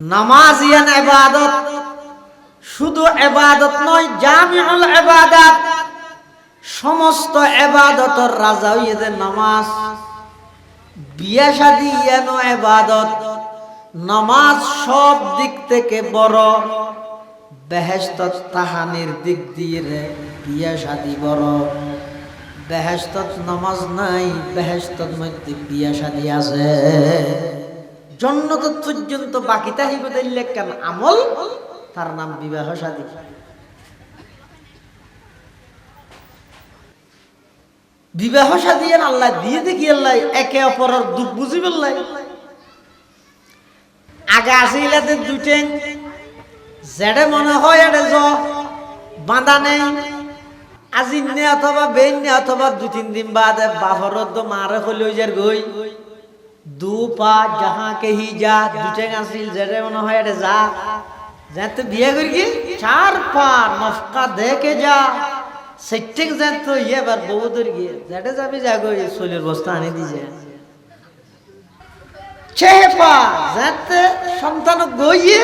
নামাজ ইয়ান ইবাদত, শুধু ইবাদত নয়, জামিউল ইবাদাত, সমস্ত ইবাদতের রাজা হইছে নামাজ। বিয়া শাদী ইয়ান ইবাদত, নামাজ সব দিক থেকে বড়। বেহেশতত তাহানির দিক দিয়ে বিয়া শাদী বড়। বেহেশতত নামাজ নাই, বেহেশতর মধ্যে বিয়া শাদী আছে। জন্নত পর্যন্ত বাকি তাহিব দিলে কেন আমল, তার নাম বিবাহ শাদী। বিবাহ শাদী আল্লাহ দিয়ে দেখি আল্লাহ একে অপরের দুঃখ বুঝি বললাই। আগে আসিলাতে দুটেন যেটা মনে হয় এটা বাঁধা নেই। আজি নে অথবা বেন নে অথবা 2-3 দিন বাদে বাহরত মারে হইল যার গই দু পা যাহা কেহি যা দুটেন আসিল যেটা মনে হয় এটা যা যাতে বিয়ে করি কি 4 পা নফকা দেখে যা সেটিং যাতে এবার বহুদূর গিয়ে যেটা যাবি যা গই চুলের বস্তা আনি দিছে 6 পা যাতে সন্তান গইয়ে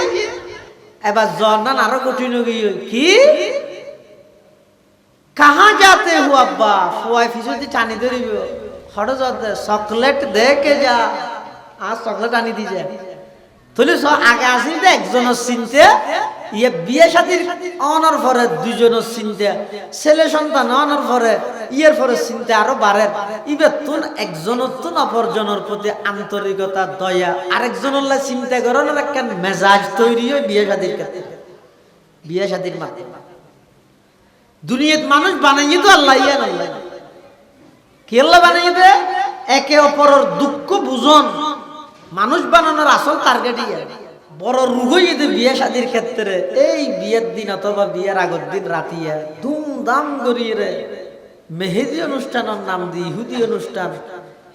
এবার জর্নান আরো কঠিন গিয়ে কি कहाँ जाते हो अब्बा फुआई फिसुदी टानी धरिब हटो जाते चॉकलेट दे के जा आज चॉकलेट आनी दी जाए तले सो आगे आसिलते एकजনের চিনতে ইয়ে বিয়ে শাদীর অনার পরে দুজনের চিনতে ছেলে সন্তান অনার পরে ইয়ের পরে চিনতে আরো বাড়ে ইবে তুন একজনের তুন অপরজনের প্রতি আন্তরিকতা দয়া আরেকজনের লা চিন্তা করার একটা মেজাজ তৈরি হয় বিয়ে শাদীর ক্ষেত্রে বিয়ে শাদীর মাধ্যমে দুনিয়াত মানুষ বানাইয়ে তো আল্লাহ ইয়ান আল্লাহ কি আল্লাহ বানাইয়ে দে একে অপরের দুঃখ বুঝন মানুষ বানানোর আসল টার্গেট ইয়া বড় রুগই দে বিয়ে শাদীর ক্ষেত্রে এই বিয়ের দিন অথবা বিয়ের আগের দিন রাতিয়া ধুমধাম করিয়ে রে মেহেদি অনুষ্ঠানের নাম দি ইহুদি অনুষ্ঠান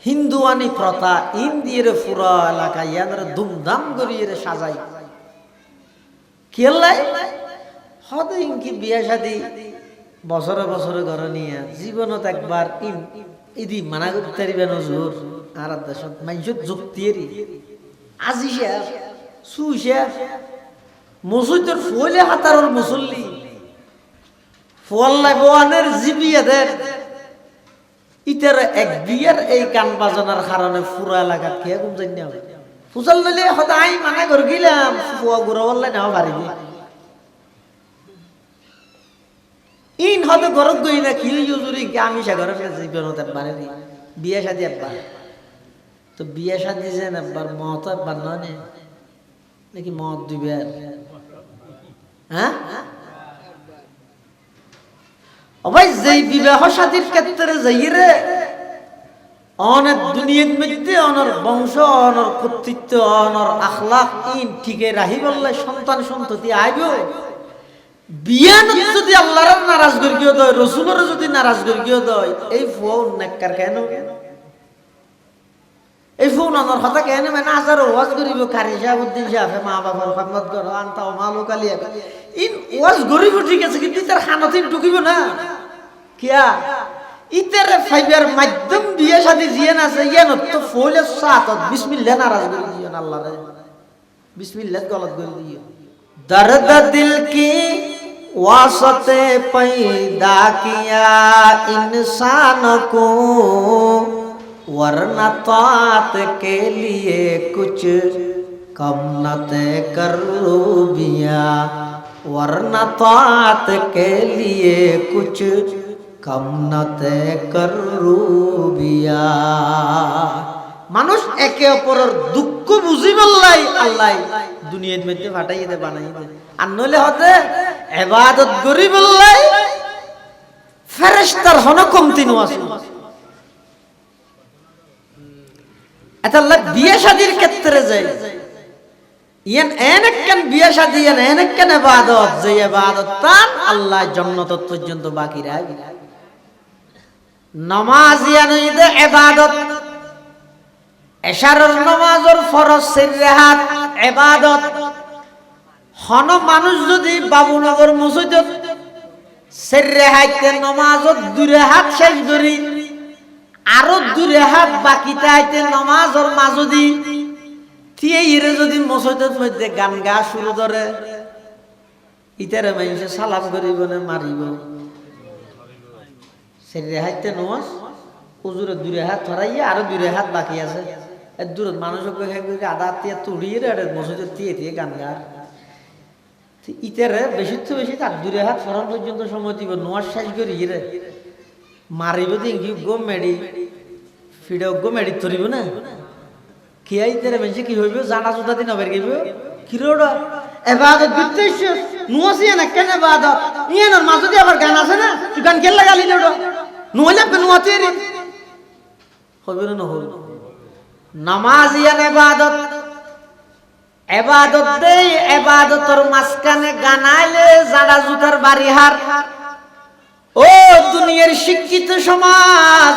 হিন্দুয়ানি প্রথা ইন্দিয়ের পুরা এলাকা ইয়ানরে ধুমধাম করিয়ে রে সাজাই কি আল্লাহ হদ ইনকি বিয়ে শাদী বছরে বছরে ঘরে নিয়ে জীবনত একবার ইদি মানা করতে পারিবেন হুজুর আর দেশত মানুষত যুক্তিয়েরি আজি শেষ সু শেষ মসজিদের ফলে হাতারর মুসল্লি ফল্লাই বোয়ানের জিবিয়াদের ইতার এক বিয়ের এই গান বাজনার কারণে পুরো এলাকা কে ঘুম যাই না ফুসল দিলে হয়তো আই মানা করে গেলাম ফুয়া গুড়া বললে নেওয়া পারিবি ইন হয়তো গরত গই না কি হুজুরি আমি সাগরের কাছে জীবনত একবারে বিয়ে শাদী একবার তো বিয়ে শাদী যেন একবার মত একবার নয় নাকি মত দিবে হ্যাঁ ভাই যেই বিবাহ শাদীর ক্ষেত্রে যাই রে অনেক দুনিয়ার মধ্যে অনর বংশ অনর কর্তৃত্ব অনর আখলাক ইন ঠিকই রাহি বললে সন্তান সন্ততি আইব বিয়ান যদি আল্লাহর নারাজ করিও দয় রাসূলের যদি নারাজ করিও দয় এই ফোন নেককার কেন এই ফোন আমার কথা কেন মানে হাজার ওয়াজ করিব কারি শাহাবুদ্দিন সাহেব মা বাবার খেদমত করো আনতা মালুক আলী ইন ওয়াজ করিব ঠিক আছে কিন্তু তার খানাতে ঢুকিব না কিয়া ইতারে ফাইবার মাধ্যম বিয়ে শাদী জিয়ান আছে ইয়ান তো ফোলে সাতত বিসমিল্লাহ নারাজ করি দিও আল্লাহরে বিসমিল্লাহ গলত করে দিও দর্দ দিল কি वास्ते पैदा किया इंसान को वरना तात के लिए कुछ कम न करूबिया वरना तात के लिए कुछ कम न करूबिया মানুষ একে অপরের দুঃখ বুঝি বললাই আল্লাহ দুনিয়ার মধ্যে ফাটাই দে বানাই দে আর নইলে হতে ইবাদত করি বললাই ফেরেশতার হন কমতি নো আছে এটা আল্লাহ বিয়ে শাদীর ক্ষেত্রে যায় ইয়ান এনেকন বিয়ে শাদী ইয়ান এনেকন ইবাদত যে ইবাদত তান আল্লাহ জান্নাত পর্যন্ত বাকি রাখবে নামাজ ইয়ান ইদে ইবাদত এশারের নামাজের ফরজ সিরহাত ইবাদত হন মানুষ যদি বাবুনগর মসজিদত সিরহাতে নামাজত 2 রাকাত শেষ করি আরো 2 রাকাত বাকি তাইতে নামাজের মাঝদি তিয়ে যদি মসজিদের মধ্যে গান গা শুরু করে ইতারে মানুষে সালাম করিব না মারিব সে রেহাইতে নমাজ উজুরে দূরে হাত ধরাইয়া আরো দূরে হাত বাকি আছে দূরত মানুষ আধা তিয়া তুড়িয়ে মসজিদের দিয়ে দিয়ে গান গা ইতারে বেশি তো বেশি তার দূরে হাত ফরান পর্যন্ত সময় দিব নোয়ার সাজ করি রে মারিব দিন কি গো মেডি ফিডে গো মেডি ধরিব না কি আইতে বেশি কি হইব জানা জুতা দিন হবে গিব কিরোড়া এবাদত বিদ্বেষ নুয়াসি না কেন এবাদত ইয়ানোর মাঝে আবার গান আছে না তুই গান কেন লাগালি লোড়ো নুয়ালে কেন নুয়াতে রে হবে না হল নামাজ ইয়ান এবাদত এবাদত দেই এবাদতর মাঝখানে গানাইলে জানা জুতার বাড়িহার ও দুনিয়ার শিক্ষিত সমাজ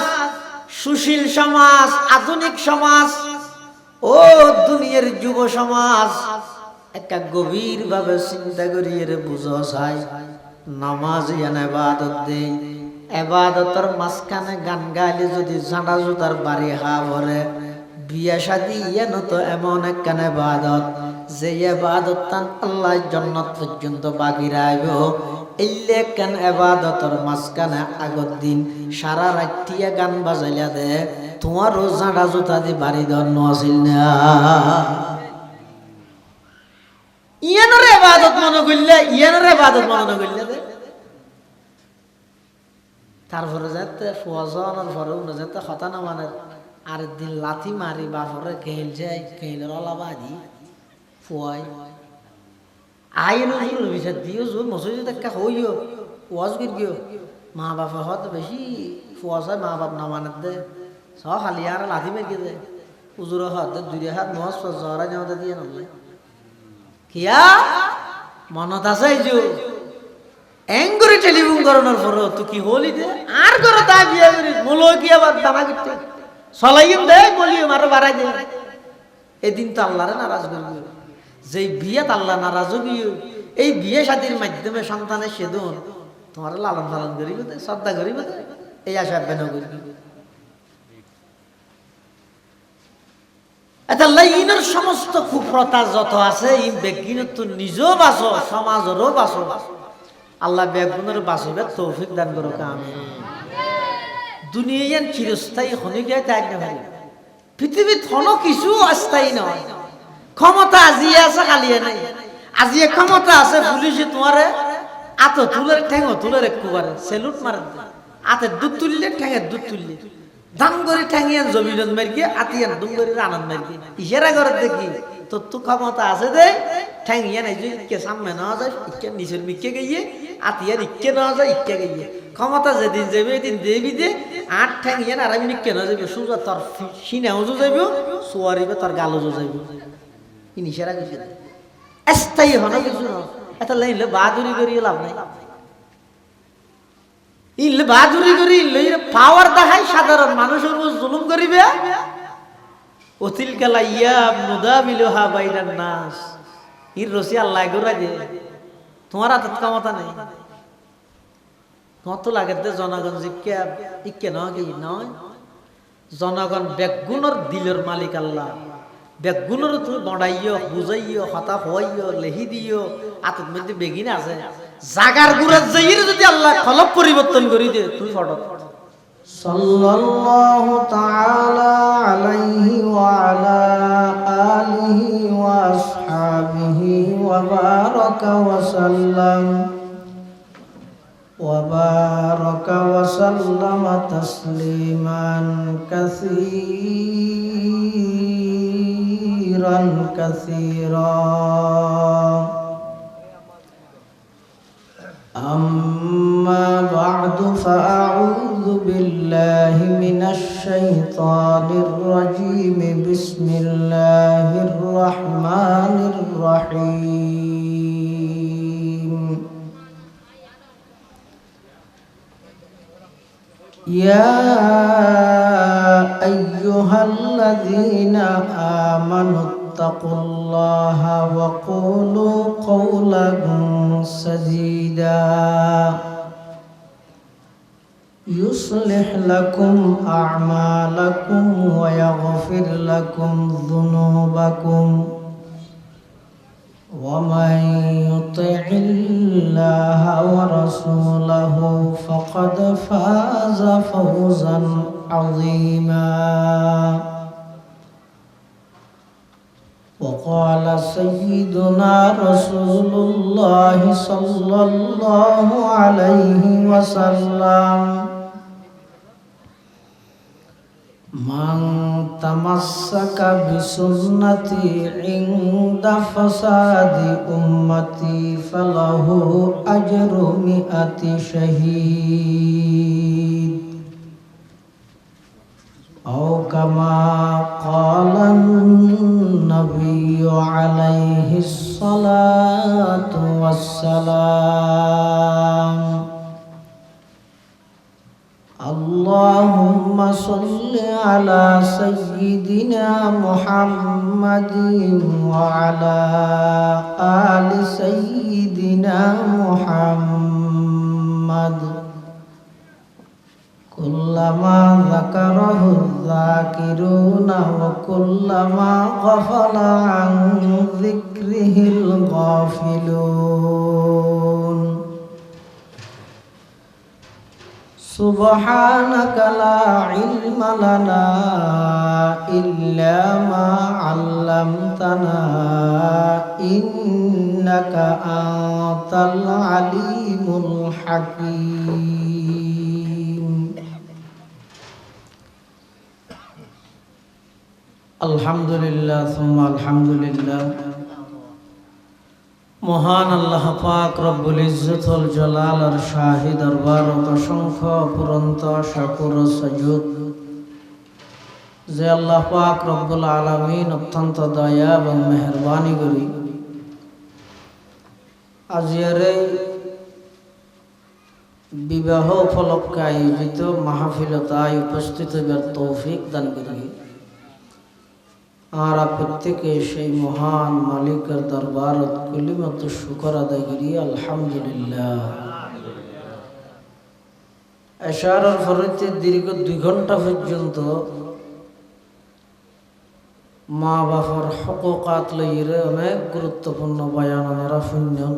সুশীল সমাজ আধুনিক সমাজ ও দুনিয়ার যুব সমাজ একটা গভীর ভাবে চিন্তা করিয়ে বুঝো চাই নামাজ ইয়ান এবাদত দেই এবাদতের মাঝখানে গান গাইলে যদি জানা জুতার বাড়ি হা ভরে বিয়া শাদী ইয়ান তো এমন একখান এবাদত যে এবাদত তান আল্লাহ জান্নাত পর্যন্ত বাকি রাখব এইলে কেন এবাদতের মাঝখানে আগত দিন সারা রাত্রিয়া গান বাজাইলা দে তোমারও জানা জুতা দি বাড়ি ধন্য আছিল না ইয়ানোর এবাদত মনে করলে ইয়ানোর এবাদত মনে করলে দে তারপরে যাতে ফজনের পরে উনি যাতে হতা না মানে আর দিন লাথি মারি বাপরে খেল যায় খেলের অলাবাদি ফুয়াই আইন বিচার দিও জোর মসজিদ একটা হইও ওয়াজ করিও মা বাপা হত বেশি ফুয়াশায় মা বাপ না মানে দে স খালি আর লাথি মেরে দে উজুর হাত দুই হাত মহাজ জরা যাওয়া দিয়ে নলে কিয়া মনত আছে যে এঙ্গুরি টেলিফোন করানোর পর তুই কি হলি দে আর করে তা বিয়ে করি মূল কি আবার দানা করতে সলাইম দে বলিও মারো বাড়াই দে এদিন তো আল্লাহরে নারাজ করবি যে বিয়ে আল্লাহ নারাজ হবি এই বিয়ে শাদীর মাধ্যমে সন্তানের সেদন তোমার লালন পালন করিব দে শ্রদ্ধা করিব দে এই আশা বেন করবি এটা লাইনের সমস্ত কুপ্রতা যত আছে এই বেগিনের তো নিজেও বাঁচো সমাজেরও বাঁচো আল্লাহ বেগুনের বাঁচবে তৌফিক দান করো আমিন দুনিয়ান চিরস্থায়ী হনে যায় তাই না ভাই পৃথিবীত হনো কিছু অস্থায়ী নয় ক্ষমতা আজিয়ে আছে কালিয়ে নাই আজিয়ে ক্ষমতা আছে পুলিশে তোমারে আত তুলের ঠেঙ তুলের একবারে সেলুট মারে আতে দুধ তুললে ঠেঙের দুধ তুললে দাম করে ঠেঙিয়ান জমিন মারিকে আতিয়ান দুম করে আনন্দ মারিকে ইশারা করে দেখি তোর তো ক্ষমতা আছে দে ঠেঙিয়া নাই যে ইকে সামনে নেওয়া যায় ইকে নিচের মিকে গিয়ে আতিয়ান ইকে নেওয়া যায় ইকে গিয়ে ক্ষমতা যেদিন যাবে এদিন দেবি দে আট ঠেঙিয়ান আর আমি নিকে নেওয়া যাবে সোজা তোর সিনেও যাইব সোয়ারিবে তোর গালজও যাইব ইনিশারা কিছু স্থায়ী হন কিছু না এটা লাইলে বাহাদুরি করিয়ে লাভ নাই ইলে বাহাদুরি করি ইলে পাওয়ার দেখাই সাধারণ মানুষের উপর জুলুম করিবে অতিল কালা ইয়া মুদাবিলুহা বাইনান নাস ইর রসি আল্লাহ গোরা দে তোমার হাতে ক্ষমতা নেই কত লাগে জনগণ জিজ্ঞা ইকে নয় কি নয় জনগণ বেগুনের দিলের মালিক আল্লাহ বেগুনের তুমি বড়াইও বুঝাইও হতা হইও লেহি দিও আতত মধ্যে বেগিন আছে জাগার গুড়ার যাইর যদি আল্লাহ খলক পরিবর্তন করি দে তুই ফটো সাল্লাল্লাহু তাআলা আলাইহি ওয়া আলা আলিহি ওয়া আসহাবিহি ওয়া বারাকা ওয়া সাল্লাম তাসলিমান কাসীরা أما بعد فأعوذ بالله من الشيطان الرجيم بسم الله الرحمن الرحيم يا أيها الذين آمنوا اتقوا الله وقولوا قولا سديدا يصلح لكم أعمالكم ويغفر لكم ذنوبكم ومن يطع الله ورسوله فقد فاز فوزا عظيما. وقال سيدنا رسول الله صلى الله عليه وسلم: من تمسك بسنتي عند فساد أمتي فله أجر 100 شهيد، أو كما قال النبي عليه الصلاة والسلام. اللهم صل على سيدنا محمد وعلى آل سيدنا محمد كلما ذكره الذاكرون وكلما غفل عن ذكره الغافلون. سبحانك لا علم لنا إلا ما علمتنا إنك أنت العليم الحكيم. الحمد لله ثم الحمد لله. মহান আল্লাহ পাক রব্বুল ইজ্জতুল জালালের শাহী দরবারত অসংখ্য অপুরন্ত শাকুর ও সাজুদ যে আল্লাহ পাক রব্বুল আলামিন অত্যন্ত দয়া এবং মেহেরবানি করি আজিয়ার এই বিবাহ উপলক্ষে আয়োজিত মাহফিলতায় উপস্থিত হবার তৌফিক দান করি। আর প্রত্যেকে সেই মহান মালিকের দরবারত কলিমত শুকর আদায় করি আলহামদুলিল্লাহ। এশারের ফরতে দীর্ঘ 2 ঘন্টা পর্যন্ত মা বাবার হকুকাত লইরে অনেক গুরুত্বপূর্ণ বয়ান ওনারা শুনলেন।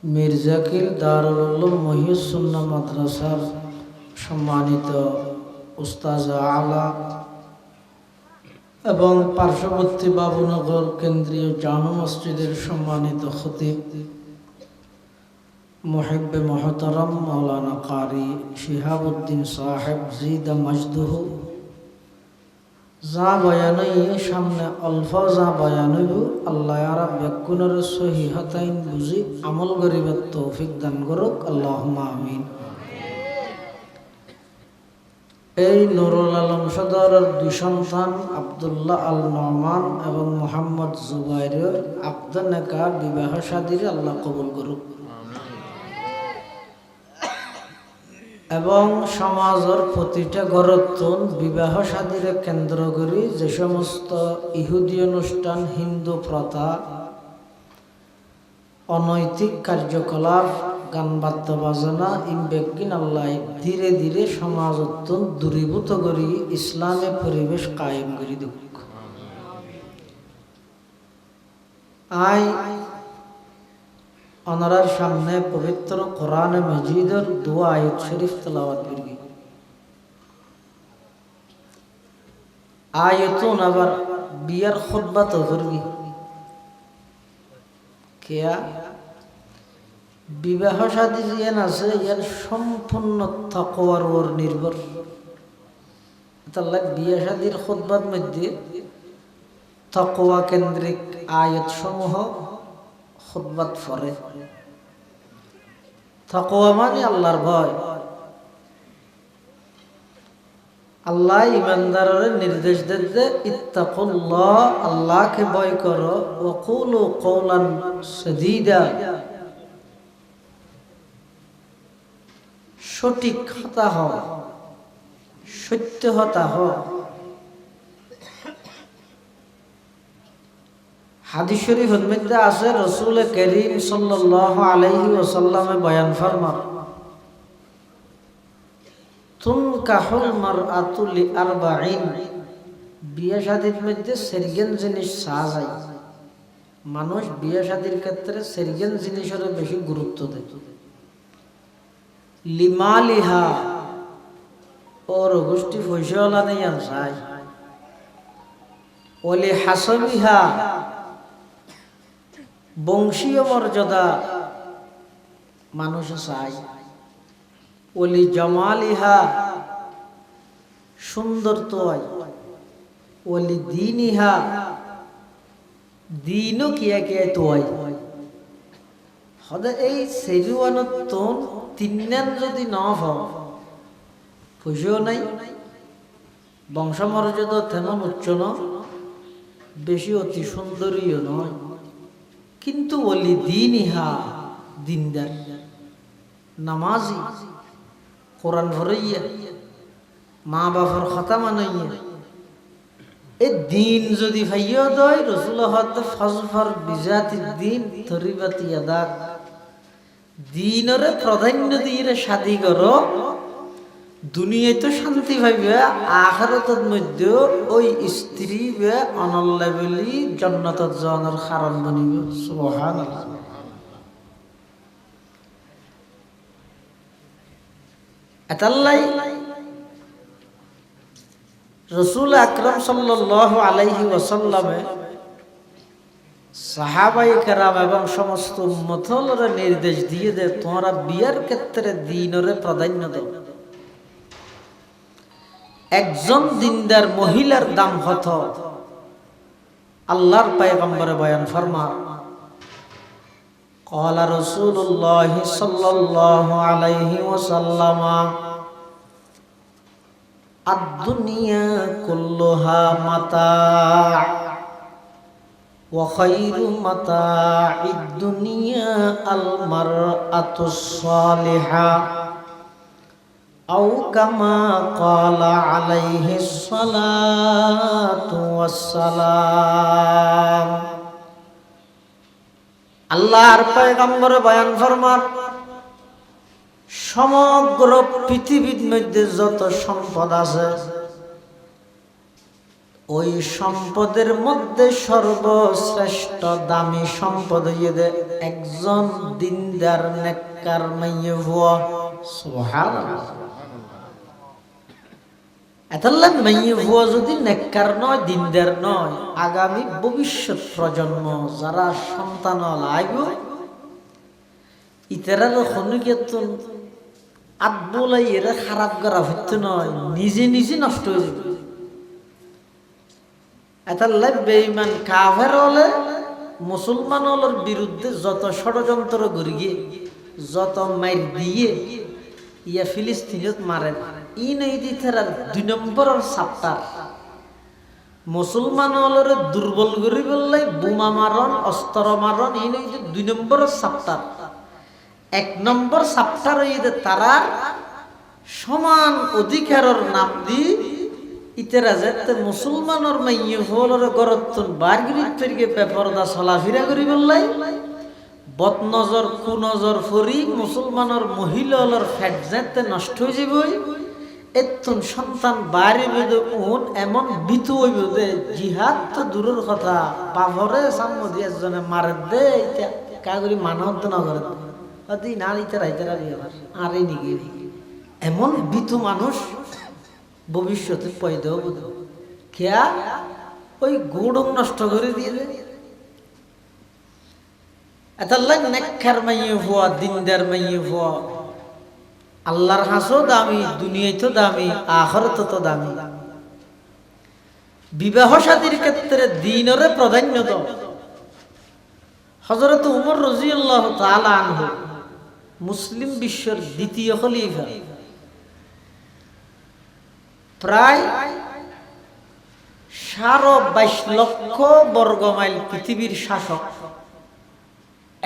মির্জাকিল দারুল উলুম মহিউসুন্নাহ মাদ্রাসার সম্মানিত উস্তাজ আলা এবং পার্শ্ববর্তী বাবুনগর কেন্দ্রীয় জামে মসজিদের সম্মানিত খতিব মুহিব্বে মুহতারাম মাওলানা কারি শিহাবুদ্দিন সাহেব জিদা মজদুহু যা বয়ানই সামনে অল্প যা বয়ানইব আল্লাহ আরা বেকুনের সহিহতাইন বুঝি আমল করিবার তৌফিক দান করুক আল্লাহুম্মা আমিন। এই নুরুল আলম সদরের 2 সন্তান আব্দুল্লাহ আল নোমান এবং মোহাম্মদ জুবাইরের আকদ নেকা বিবাহ শাদীর আল্লাহ কবুল করুক এবং সমাজের প্রতিটা ঘরতুন বিবাহ শাদীরে কেন্দ্র করি যে সমস্ত ইহুদি অনুষ্ঠান, হিন্দু প্রথা, অনৈতিক কার্যকলাপ, গান বাদ্য বাজনা ইমবেগিন আল্লাহ ধীরে ধীরে সমাজত্বন দূরীভূত করি ইসলামে পরিবেশ কায়েম করি দুঃখ। ওনার সামনে পবিত্র কোরআনে মজিদের 2 আয়াত শরীফ তেলাওয়াত করি। আয়াতুন আবার বিয়ার খুতবা তো করবি কেয়া বিবাহ শাদী যেন আছে ইয়ার সম্পূর্ণ তাকওয়ার উপর নির্ভর। তার বিয়ে শাদীর খুতবার মধ্যে তাকওয়া কেন্দ্রিক আয়াত সমূহ খুতবাত পড়ে। তাকওয়া মানে আল্লাহর ভয়। আল্লাহ ইমানদারের নির্দেশ দেন যে ইত্তাকুল্লাহ, আল্লাহকে ভয় করো, ওয়া কুলু কওলান সাদীদা, সঠিক হতা হও, সত্য হতা হও। হাদিস শরীফের মধ্যে আছে রাসূল করিম সাল্লাল্লাহু আলাইহি ওয়াসাল্লামে বয়ান ফরমান তুনকাহুল মারআতু লিআরবাঈন, বিয়ে শাদীর মধ্যে সেরগেন জিনিস চাওয়া যায়। মানুষ বিয়ে শাদীর ক্ষেত্রে সেরগেন জিনিসের বেশি গুরুত্ব দেয়। লিমালিহা, ওর গোষ্ঠী পয়সাওয়ালা নেই আর চায়। ওলি হাসবিহা, বংশীয় মর্যাদা মানুষ চায়। ওলি জামালিহা, সুন্দর তোয়। ওলি দিনিহা, দিনও কিয়া কিয়া তোয়। হদে এই সেরুয়ানত তিন্নান যদি ন হও, পয়সাও নাই, বংশমর্যাদা তেমন উচ্চ নয়, বেশি অতি সুন্দরীও নয়, কিন্তু ওলি দিনিহা, দিনদার, নামাজি, কোরআন ভরাইয়া, মা বাবার কথা মানাইয়া, এই দিন যদি ভাইয়া দেয়, রাসূলুল্লাহ ফাজফার বিজাতি দিন তরিবাতি ইয়াদাক, দিনরে প্রাধান্য দিয়ে শাদী করো, দুনিয়ায় তো শান্তি পাইবে, আখিরাতের মধ্যে ওই স্ত্রী বে অনল্লা বলি জান্নাতত যাওয়ার কারণ বনিবে। সুবহানাল্লাহ। এতাল্লাই রাসূল আকরাম সাল্লাল্লাহু আলাইহি ওয়াসাল্লামে সাহাবায়ে কেরাম এবং সমস্ত উম্মতরে নির্দেশ দিয়ে দে, তোমরা বিয়ার ক্ষেত্রে দ্বীনরে প্রাধান্য দাও। একজন দিনদার মহিলার দাম কত? আল্লাহর পয়গম্বর বয়ান ফরমান, قال رسول الله صلى الله عليه وسلم الدنيا كلها متاع وخير متاع الدنيا المرأة الصالحة أو كما قال عليه الصلاة والسلام। আল্লাহর পয়গম্বর বয়ান ফরমান, সমগ্র পৃথিবীর মধ্যে যত সম্পদ আছে, ওই সম্পদের মধ্যে সর্বশ্রেষ্ঠ দামি সম্পদ হইয়ে একজন দিনদার নেককার মাইয়ে হওয়া। সুবহানাল্লাহ। এতাল্লাহ মাইয়ে হওয়া যদি নেককার নয়, দিনদার নয়, আগামী ভবিষ্যৎ প্রজন্ম যারা সন্তান লাগবে, ইতারার খনিকেতন আদবলাই এরা খারাপ করা হইতে নয়, নিজে নিজে নষ্ট হয়ে যাবে। এতাল্লাহ বেঈমান কাফের হলে মুসলমান হলের বিরুদ্ধে যত ষড়যন্ত্র করিয়ে, যত মাইর দিয়ে ইয়া ফিলিস্তিনত মারে, ই নেই দিতার 2 নম্বরের চাপ্টার। মুসলমান হলের দুর্বল করি বললে বোমা মারণ, অস্ত্র মারণ, ই নেই 2 নম্বরের চাপ্টার। 1 নম্বর চাপ্টার হইতে তারা সমান অধিকারের নাম দি ইতারা যাতে মুসলমানের মাইয়ে হলের গরতন বারগিরিত ফেরকে বেপরদা চলাফেরা করি বললে, বদনজর কুনজর ফরি মুসলমানের মহিলা হলের ফ্যাট যাতে নষ্ট হয়ে যাবই, এতন সন্তান বাইরে বেদে উন এমন বিতু হইব যে জিহাদ তো দূরের কথা, বাভরে সাম্মদি একজনে মারে দে, এটা কাগরি মানব না করে অতি না ইতারা ইতারা আর এই নিগে এমন বিতু মানুষ ভবিষ্যতে পয়দা হব। খেয়া ওই গুড়ং নষ্ট করে দিয়ে এতাল্লাহ নেককার মাইয়ে হওয়া, দিনদার মাইয়ে হওয়া, আল্লাহর হাসও দামি, দুনিয়ায় তো দামি, আখিরাতে তো দামি। বিবাহ শাদীর ক্ষেত্রে দ্বীনরে প্রাধান্য দাও। হযরত উমর রাদিয়াল্লাহু তাআলা আনহু মুসলিম বিশ্বের দ্বিতীয় খলিফা, প্রায় 22 লক্ষ বর্গ মাইল পৃথিবীর শাসক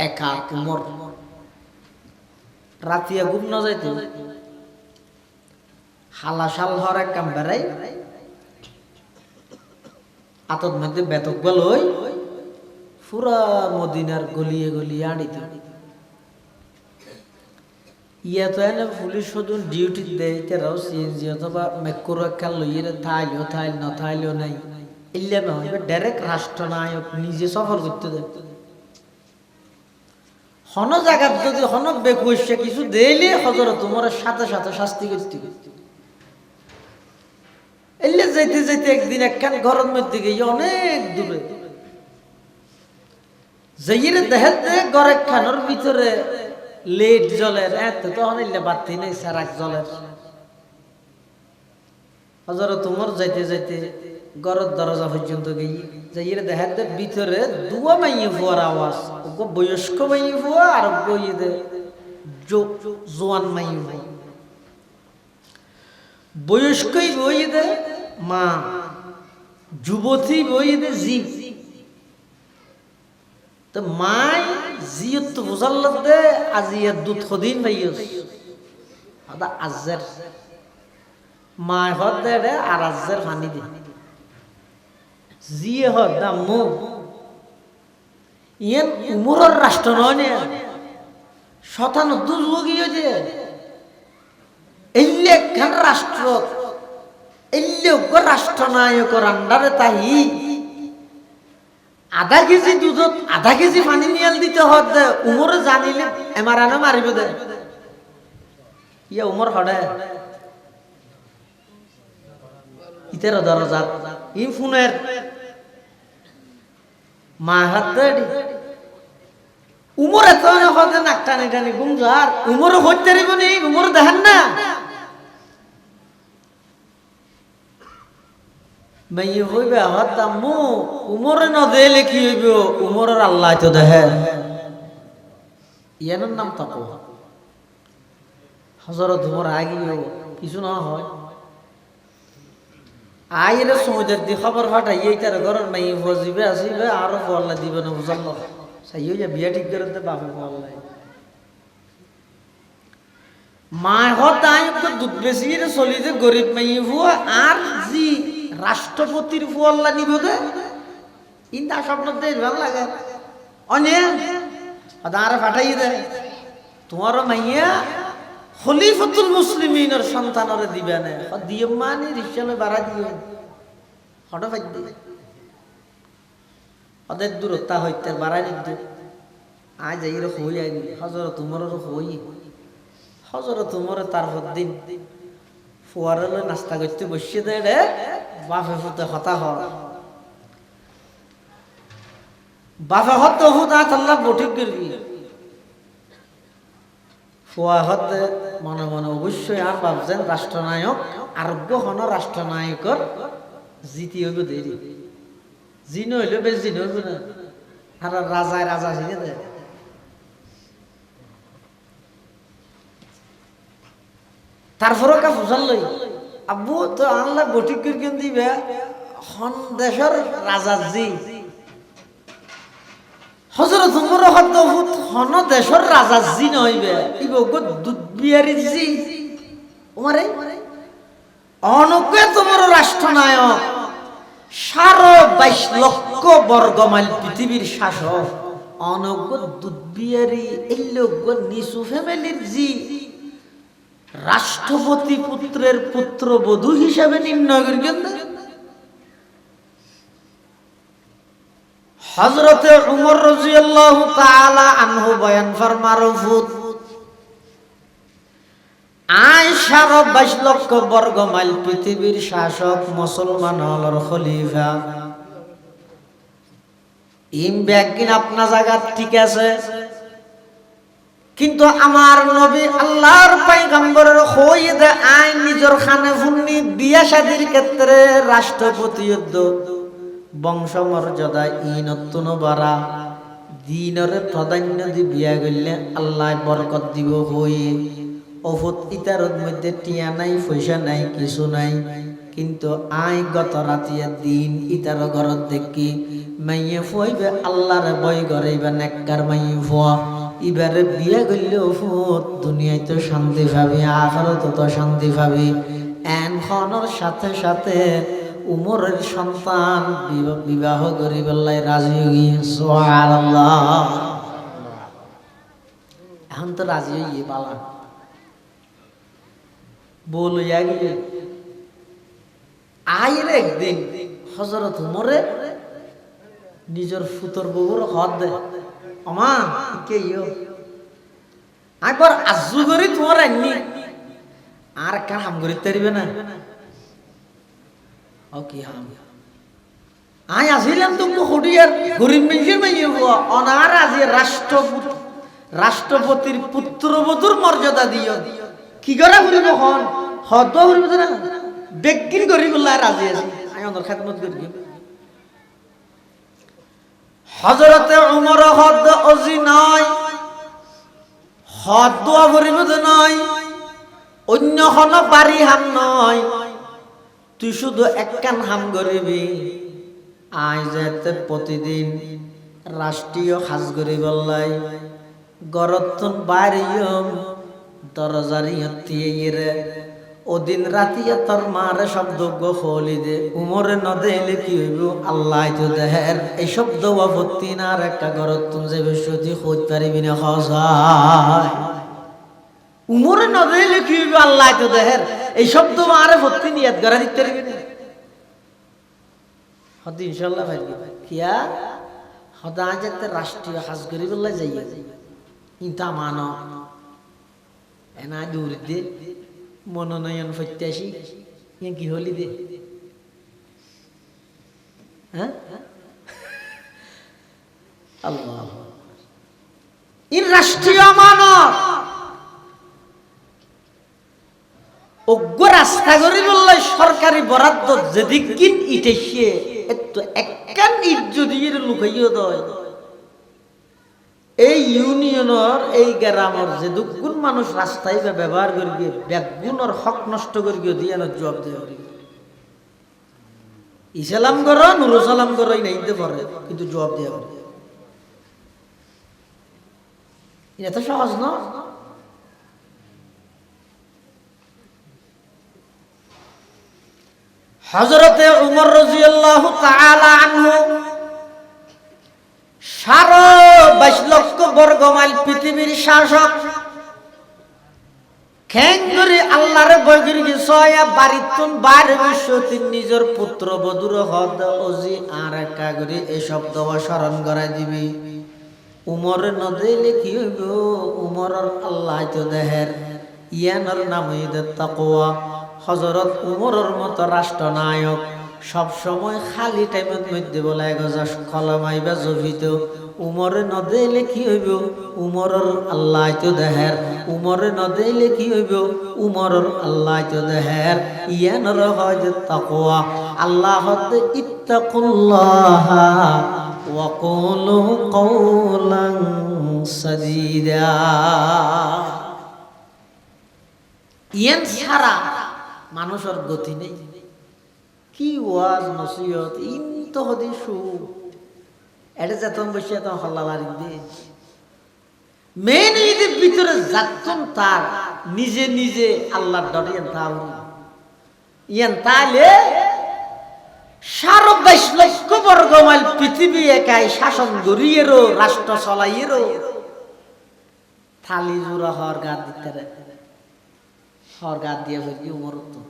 একা উমর। রাতিয়া ঘুম না যাইতে হালাশাল হর এক কাম বেড়াই আতর মধ্যে বেতক গেল পুরা মদিনার গলিয়ে গলিয়ে আড়িত। ইয়া তো এনে পুলিশ শুধু ডিউটি দেয় তারাও সিএনজি অথবা মেক্কোর একটা লইয়ে থাইল নথাইলেও নাই ইল্লা নয় ডাইরেক্ট রাষ্ট্রনায়ক নিজে সফর করতে দেয় হন জায়গার যদি হন বেকুশে কিছু দেইলে হজরত তোমার সাথে সাথে শাস্তি করতে এলে যাইতে যাইতে একদিন একখান ঘরের মধ্যে গিয়ে অনেক দূরে যাইরে দেখে ঘর একখানোর ভিতরে লেট জলের এত তখন এলে বাতি নেই সারাক জলের হজরত তোমার যাইতে যাইতে ঘরের দরজা পর্যন্ত গিয়ে যাইরে দেখে ভিতরে দুয়া মাইয়ে ফুয়ার আওয়াজ বয়স্ক মাইয়ে ফুয়া আর বইয়ে জোয়ান মাইয়ে ফুয়া বয়স্কই বই দে মা যুবতী বই দে জীব তো মাই জিয়ত তো বুঝাল দে আজিয়া দুধ খদিন ভাইয়স আদা আজের মা হদ দে আর আজের পানি দে জিয়ে হদ দা মু ইয়েন উমরের রাষ্ট্র নয় নে শতান দুর্যোগী যে এল্লে খান রাষ্ট্র এল্লে রাষ্ট্রনায়কের আন্ডারে তাই আধা কেজি দুধত আধা কেজি পানি নিয়াল দিতে হত দে উমরে জানিলে এমারানে মারিব দে ইয়া উমর হডে ইতের দরজা ই ফোনের মা হাত দে উমর এত হতে নাক টানি টানি গুমজার উমর হইতে রিব নি উমর দেখেন না মাইয়ে হইবে হত মু উমরে ন দেলে কি হইব উমরের আল্লাহ তো দেখে ইয়ানোর নাম তাকো হযরত উমর আগিও কিছু না হয় আইরে সমুদ্রের দি খবর ফাটাই এইটার ঘরের মাইয়ে ফজিবে আসিবে আরো আল্লাহ দিবে না বুঝাল্লাহ সাইও যা বিয়া ঠিক করে দে বাপে আল্লাহ মা হত আইক দুধ বেশি রে চলিতে গরিব মাইয়ে ফুয়া আর জি রাষ্ট্রপতির ফুয়াল্লা নিব দে ইন্দা স্বপ্ন দেই ভাল লাগে অনেক আদারে ফাটাই দে তোমার মাইয়া খলিফাতুল মুসলিমিনের সন্তানরে দিবে না দিয়ে মানে রিকশালে বাড়া দিও হঠাৎ ফাইদ দে ওদের দূরত্ব হইতে বাড়াই দিতে আজ এই রকম হই আইনি হজরত উমরের হই হজরত উমরে তারপর দিন ফুয়ারে নাস্তা করতে বসিয়ে দেয় রে বাপে হতে হতা হয় বাপে হতে হুত আল্লাহ বঠিক করবি ফুয়া হতে মনে মনে অবশ্যই আর ভাবছেন রাষ্ট্রনায়ক আরোগ্য হন রাষ্ট্রনায়কর জিতি হইব দেরি জিন হইলে বেশ জিন হইব না আর রাজায় রাজা ছিনে দেয় তারপরে কা ফুসাল লই আব্বু তো আল্লাহ বটিক করে দিবে হন দেশের রাজা জি হযরত উমর হত হন দেশের রাজা জি নইবে ইব দুধ বিয়ারি জি উমারে অনজ্ঞ তোমার রাষ্ট্রনায়ক 22 লক্ষ বর্গ মাইল পৃথিবীর শাসক অনজ্ঞ দুধ বিয়ারি এই লোক নিচু ফ্যামিলির জি রাষ্ট্রপতি পুত্রের পুত্রবধূ হিসাবে নির্ণয় করেন হযরতে উমর রাদিয়াল্লাহু তাআলা আনহু বয়ান ফরমারফুত আয়েশা 22 লক্ষ বর্গ মাইল পৃথিবীর শাসক মুসলমান হলর খলিফা ইম ব্যাগিন আপনা জায়গা ঠিক আছে কিন্তু আমার নবী আল্লাহর পয়গম্বরের হয়ে দে আইন নিজের খানে ফুন্নি বিয়া শাদীর ক্ষেত্রে রাষ্ট্রপতি বংশমর্যাদা ইনতুন বাড়া দিনরে প্রাধান্য দি বিয়া গইলে আল্লাহ বরকত দিব হয়ে অফুত ইতারত মধ্যে টিয়া নাই পয়সা নাই কিছু নাই কিন্তু আই গত রাতিয়া দিন ইতার ঘরত দেখি মাইয়ে ফইবে আল্লাহর বই গরাইবা নেককার মাইয়ে ফোয়া এবারে বিয়া করলে অফুত দুনিয়ায় তো শান্তি পাবি আখিরাতে তো শান্তি পাবি এনখনের সাথে সাথে উমরের সন্তান বিবাহ করি বললাই রাজি হয়ে সুবহানাল্লাহ এখন তো রাজি হয়ে পালা বলিয়া গিয়ে আয়ের একদিন হযরত উমরে নিজের ফুতর বউর হাত দে আমা কে ইয়ো একবার আজু করি তোমার আননি আর কার হাম করি তারিবে না ও কি হাম আই আসিলাম তুমি হডিয়ার গরিব মানুষের মাইয়ে অনার আজি রাষ্ট্রপতির পুত্রবধূর মর্যাদা দিও কি করে করিব হন হদ করিব না বেকিন করিব রাজি আছি আমি ওনার খেদমত করি হযরতে উমর হদ অজি নয় হদ দোয়া করিব নয় অন্য হন বাড়ি হাম নয় তুই শুধু একখান হাম করিবি আই যেতে প্রতিদিন রাষ্ট্রীয় হাজ করিব লাই গরতন বাড়িয়ম দরজারি হতিয়ে ওদিন রাতিয়া তোর মারে শব্দ গলি দে উমরে নদেলে কি হইব আল্লাহ তো দেহের এই শব্দ আপত্তি না আর একটা গরতন যে বেশি হইতে পারিবি না হজায় উমরে নদেলে কি হইব আল্লাহ তো দেহের এই শব্দ মারে ভর্তি নিয়ত করা দিতে পারিবি না হদি ইনশাআল্লাহ ভাই কিয়া হদা যেতে রাষ্ট্রীয় হাজ করিব লাই যাইয়া ইনতা মানো এনা দূর দে মনোনয়ন প্রত্যাশী ইয়ে কি হলি দে হ্যাঁ আল্লাহ ইন রাষ্ট্রীয় মানব অজ্ঞ রাস্তা করি বললে সরকারি বরাদ্দ যেদিক কিন ইটেছে একটু একখান ইট যদি লুকাইও দেয় এই ইউনিয়নের এই গ্রামের যে দুগুণ মানুষ রাস্তায় ব্যবহার করি ব্যাগুণর হক নষ্ট করি দিয়ে জবাব দেওয়া ইসলাম করো নুর সালাম করো এই নাইতে পারে কিন্তু জবাব দেওয়া করি এটা তো সহজ না হযরতে উমর রাদিয়াল্লাহু তাআলা আনহু 22 লক্ষ বর্গ মাইল পৃথিবীর শাসক খেঙ্গুরি আল্লাহর বগির গিসয়া বাড়িতুন বাইরে বিশ্বতিন নিজের পুত্র বধুর হদ ওজি আর কাগরি এই শব্দ স্মরণ করাই দিবি উমর নদীলে কি হইব উমরের আল্লাহ তো দেহের ইয়ানোর নাম হইতে তাকওয়া হযরত উমরের মতো রাষ্ট্রনায়ক সব সময় খালি টাইমের মধ্যে বলে গজাস কলমাইবা জভিত উমরে নদেলে কি হইব উমরের আল্লাহ তো দেহের উমরে নদেলে কি হইব উমরের আল্লাহ তো দেহের ইয়ানোর হযরত তাকওয়া আল্লাহ ইত্তাকুল্লাহ ওয়া কুলু কওলান সাদীদা ইয়ান ছাড়া মানুষের গতি নেই কি ওয়াজ নসিহত ইন্ত হদিসু এটা যেতন বসে এত হল্লা বাড়ি দে মেন ঈদের ভিতরে যাতন তার নিজে নিজে আল্লাহর ডরে ইয়ান তাইলে 22 লক্ষ বর্গ মাইল পৃথিবী একাই শাসন গড়িয়েরও রাষ্ট্র চলাইয়েরও থালি জোড়া হর গাদ দিতে হর গাদ দিয়ে হইলি উমর তো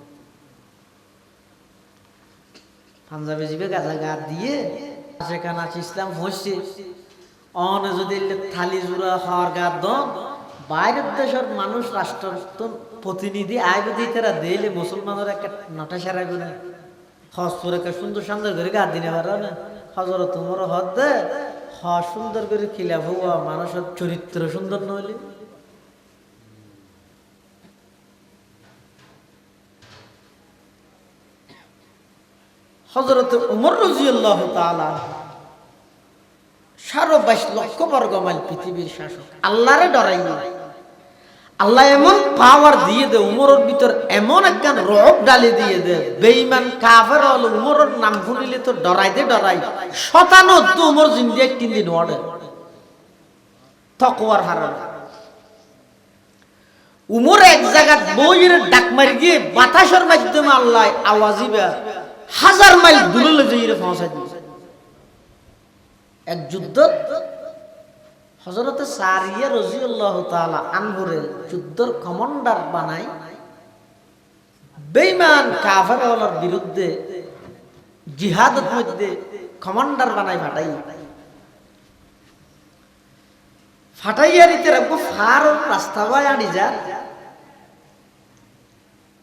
পাঞ্জাবে যাবে গাছা গাদ দিয়ে সেখানে আছে ইসলাম হচ্ছে অন যদি থালি জোড়া হওয়ার গাদ দন বাইরের দেশের মানুষ রাষ্ট্র প্রতিনিধি আইবে দিয়ে তারা দিলে মুসলমানের একটা নটা সেরাইবে না হজ করে সুন্দর সুন্দর করে গাদ দিনে পারো না হযরত উমর হদ দে হ সুন্দর করে খিলাফ হওয়া মানুষের চরিত্র সুন্দর নইলে হযরত উমর রাদিয়াল্লাহু তাআলা 22 লক্ষ বর্গ মাইল পৃথিবীর শাসক আল্লাহরে ডরাই না আল্লাহ এমন পাওয়ার দিয়ে দে উমরের ভিতর এমন একখান রব ডালি দিয়ে দে বেঈমান কাফের হল উমরের নাম শুনিলে তো ডরাইতে ডরাই শতানো তো উমর জিন্দিয়া তিন দিন ওড়ে তাকওয়ার হারাম উমর এক জায়গা বইয়ের ডাক মারি গিয়ে বাতাসের মাধ্যমে আল্লাহ আওয়াজিবা 1000 মাইল দূরে যাইয়ে পৌঁছাই দিয়েছে এক যুদ্ধ হযরত সারিয়া রাদিয়াল্লাহু তাআলা আনহুরে যুদ্ধের কমান্ডার বানাই বেঈমান কাফেরওয়ালার বিরুদ্ধে জিহাদের মধ্যে কমান্ডার বানাই ফাটাইয়ার ইতে রাখবো ফার রাস্তা বাই আনি যা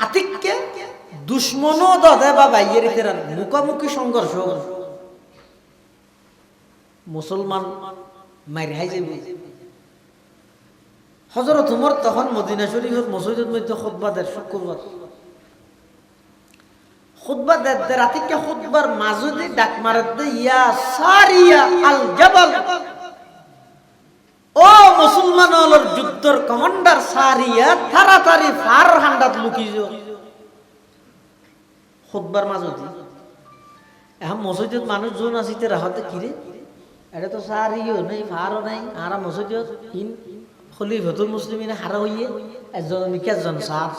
আতিককে দুশ্মনও দদে বা বাইয়ের ইতে মুখোমুখি সংঘর্ষ মুসলমান মাইর হাই যাবে। হযরত ওমর তখন মদিনা শরীফের মসজিদের মধ্যে খুতবা দেন শুক্রবার। খুতবা দেন রাতিকে খুতবার মাঝে ডাক মারে দে ইয়া সারিয়া আল জাবাল, ও মুসলমান হলর যুদ্ধর কমান্ডার সারিয়া তাড়াতাড়ি ফার হান্ডাত লুকি যাও। খুতবার মাঝে এখন মসজিদের মানুষজন আসিতে রাহতে কিরে এটা তো সারিও নেই ফারও নাই আর মসজিদ ইন খলিফাতুল মুসলিমিন হারা হইয়ে একজন সাহাব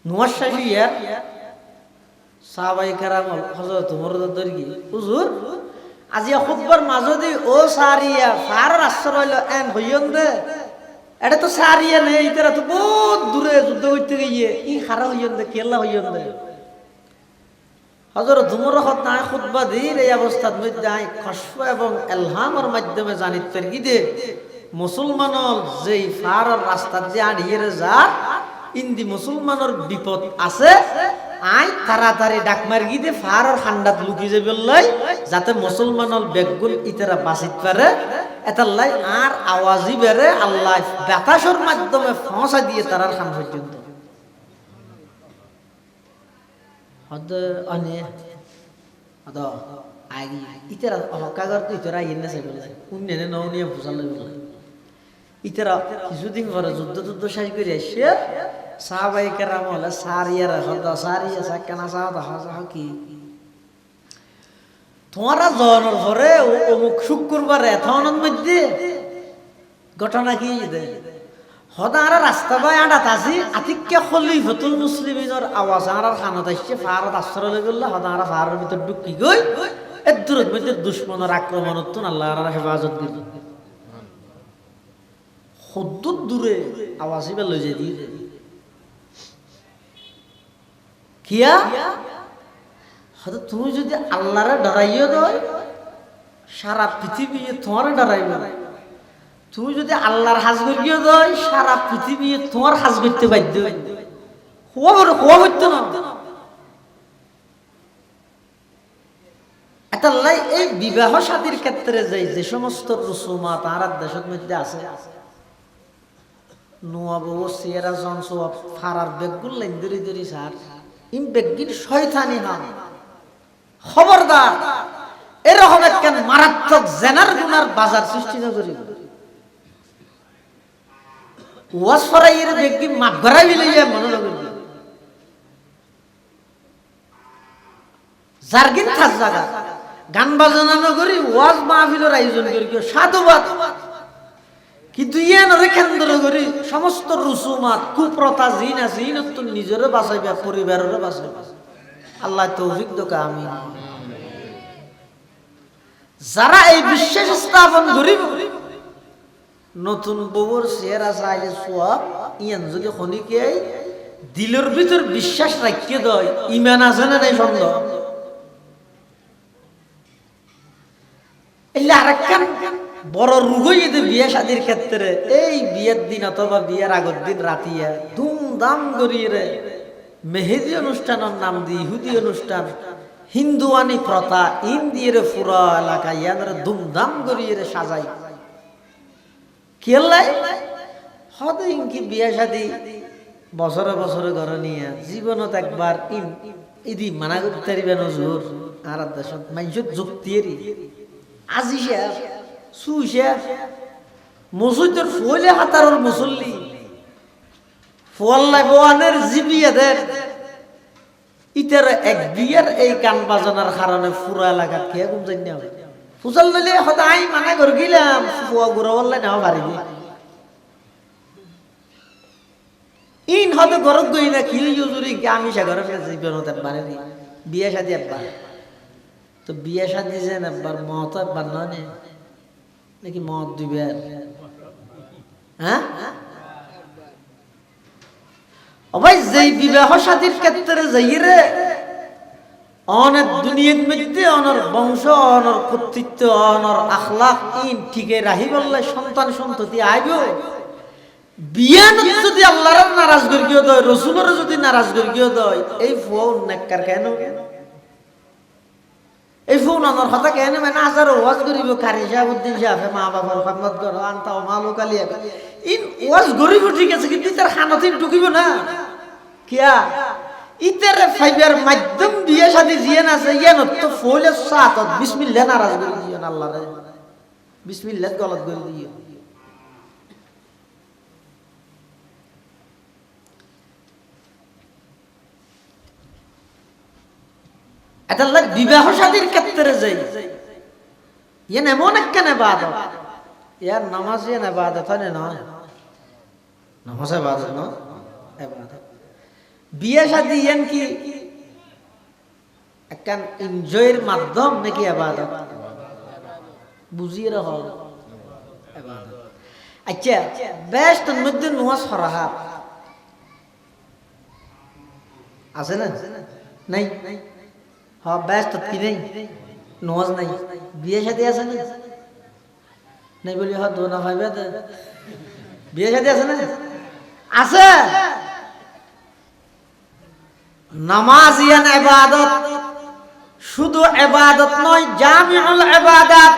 নুয়ার শাহিয়া সাহাবায়ে কেরাম হযরত ওমর রাদিয়াল্লাহু আনহু হুজুর আজি খুতবার মাঝদি ও সারিয়া ফার আশ্রয় হইল এন হইয়ন দে এটা তো সারিয়া নেই ইতারা তো বহুত দূরে যুদ্ধ করতে গিয়ে ই হারা হইয়ন দে কেলা হইয়ন দে। হযরত ওমর না খুতবা দির এই অবস্থার মধ্যে আই খসফ এবং ইলহামের মাধ্যমে জানিতে গিয়ে মুসলমানর যেই ফার রাস্তা যে আড়িয়ে যা ইন্দি মুসলমানের বিপদ আছে আই তাড়াতাড়ি ডাক মারি গিয়ে ফার ঠান্ডাত লুকি যাবে লাই যাতে মুসলমানর বেগুল ইতারা বাঁচিত পারে এটার লাই আর আওয়াজই বেড়ে আল্লাহ বাতাসের মাধ্যমে ফসা দিয়ে তারার খান পর্যন্ত হদ অনে হদ আগি ইতারা অহকাগর তো ইতারা ইন্নে সে বলে উন্নয়নে ননিয়া ফুসাল বলে ইতারা কিছুদিন পরে যুদ্ধ শেষ করে এসে সাহাবায়ে কেরাম হলে সারিয়ারা হদ সারিয়া সাকানা সাহাবা হাসা কি তোমারা জনের পরে অমুক শুক্রবারে এথনের মধ্যে ঘটনা কি হদারা রাস্তা বাই আড়াত আসি আতিককে খলিফাতুল মুসলিমিনের আওয়াজ আর খানত আসছে ফারত আশ্রয় লই গেল হদারা ফারের ভিতর ঢুকি গই এর দূরের মধ্যে দুশমনের আক্রমণত আল্লাহর হেফাজত দিল খুদ্দুর দূরে আওয়াজই বা লই যাই দিয়ে কিয়া হয়তো তুমি যদি আল্লাহরে ডরাইও দয় সারা পৃথিবী তোমার ডরাইবে না, তুমি যদি আল্লাহর হাজ করিও দয় সারা পৃথিবী তোমার হাজ করতে বাধ্য হওয়া হইতো না। এটাই এই বিবাহ শাদীর ক্ষেত্রে যে সমস্ত রুসুমাত আর দেশের মধ্যে আছে নোয়া বউ সিয়েরা জনসো ফারার বেগুল লাইন ধরি ধরি সার ইম বেগির শয়তানি হাম খবরদার এরকম একখান মারাত্মক জেনার গুনার বাজার সৃষ্টি না করি ওয়াজ ফরাইয়ের বেগি মাপ ঘরাই লইয়া মনে লাগবে জার্গিন থাস জায়গা গান বাজনা না করি ওয়াজ মাহফিলের আয়োজন করি কেউ সাধুবাদ কিন্তু ইয়ানরে কেন্দ্র করি সমস্ত রুসুমাত কুপ্রথা জিন আছে ইনত নিজেরও বাঁচাইবা পরিবারেরও বাঁচাইবা আল্লাহ তৌফিক দোকা আমিন। যারা এই বিশ্বাস স্থাপন করিব নতুন বউর চেহারা চাইলে সব ইয়ান যদি খনিকে দিলের ভিতর বিশ্বাস রাখিয়ে দেয় ইমান আছে না নাই সন্দেহ এলে আরেকখান বড় রুগই যদি বিয়ে শাদীর ক্ষেত্রে এই বিয়ের দিন অথবা বিয়ের আগের দিন রাতিয়া ধুমধাম করিয়ে মেহেদি অনুষ্ঠানের নাম দিয়ে ইহুদি অনুষ্ঠান হিন্দুয়ানি প্রথা ইন্দিয়ের পুরা এলাকা ইয়াদের ধুমধাম করিয়ে সাজাই খেললাই হদ ইনকি বিয়ে শাদী বছরে বছরে ঘরে নিয়ে জীবনত একবার ইদি মানা করতে পারিবেন জোর আর দেশত মানুষের যুক্তিয়েরই আজি শেষ সুশেষ মসজিদের ফলে হাতারর মুসল্লি ফল্লাই বোয়ানের জিবিয়াদের ইতার এক বিয়ের এই গান বাজনার কারণে পুরা এলাকা কে ঘুম যাই না ফুসল দিলে হয়তো আই মানা করে গেলাম ফুয়া গুড়া বললে নাও পারিবি ইন হয়তো গরত গই না কি জুরি আমি সে ঘরে জীবনত একবারে বিয়ে শাদী একবার তো বিয়ে শাদী যেন একবার মত একবার নয় নাকি মত দিবে হ্যাঁ ভাই যেই বিবাহ শাদীর ক্ষেত্রে যাইরে অনেক দুনিয়ার মধ্যে অনর বংশ অনর কর্তৃত্ব অনর আখলাক ইন ঠিকই রাহি বললে সন্তান সন্ততি আইব বিয়ান যদি আল্লাহর নারাজ করিও দয় রাসূলের যদি নারাজ করিও দয় এই ফোন নেককার কেন এই ফোন অনর কথা কেন মানে হাজার ওয়াজ করিব কারি শাহাবুদ্দিন সাহেব মা বাবার খাদমত করো আনতাও মালুক আলিয়া ইন ওয়াজ করিব ঠিক আছে কিন্তু তার খানতে ঢুকিব না কিয়া ইতের ফাইবার মাধ্যম বিয়ে শাদী জিয়ান আছে ইয়ান তো ফলে সাত বিসমিল্লাহ নারাজ করে দিও না আল্লাহরে বিসমিল্লাহ গলত করে দিও এটা লাগ বিবাহ শাদীর ক্ষেত্রে যাই ইয়ান এমন একখানে ইবাদত ইয়ার নামাজ ইয়ান ইবাদত হয় না নামাজ ইবাদত না ইবাদত বিয়ে শাদী ইয়ান কি একখান এনজয়ের মাধ্যম নাকি ইবাদত বুঝিয়ে রাখ ইবাদত আচ্ছা বেস্ট মধ্যে নামাজ ফরহাত আছে না নাই হ্যাঁ বেস্ট কি নেই নামাজ নাই বিয়ে শাদী আছে না নাই বলি হ্যাঁ দোনা ভাইবে বিয়ে শাদী আছে না আছে নামাজ ইয়ান ইবাদত শুধু ইবাদত নয় জামিউল ইবাদত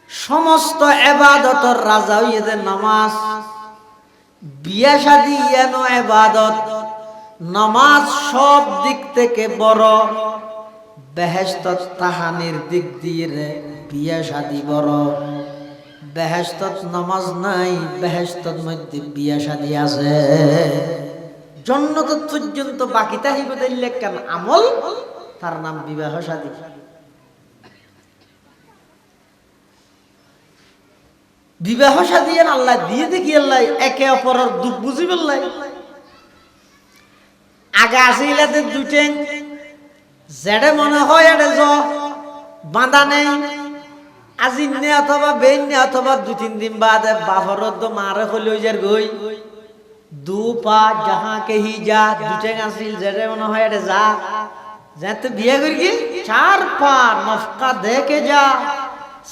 সমস্ত ইবাদতের রাজা হইছে নামাজ বিয়ে শাদী ইয়ান ইবাদত নামাজ সব দিক থেকে বড় বেহেশত তাহানির দিক দিয়ে বিয়ে শাদী বড় বেহেশতত নামাজ নাই বেহেশতর মধ্যে বিয়ে শাদী আছে জন্নত পর্যন্ত বাকি তাহিব দিলে কেন আমল তার নাম বিবাহ শাদী বিবাহ শাদী আল্লাহ দিয়ে দেখি আল্লাহ একে অপরের দুঃখ বুঝি বললাই আগে আসিলাতে দুটেন যেটা মনে হয় এটা বাঁধা নেই আজি নে অথবা বেন নে অথবা 2-3 দিন বাদে বাহরত মারে হইল যার গই দু পা যাহা কে হি যা দুটেন আসিল যেটা মনে হয় এটা যা যেতে বিয়ে করি কি 4 পা নফকা দেখে যা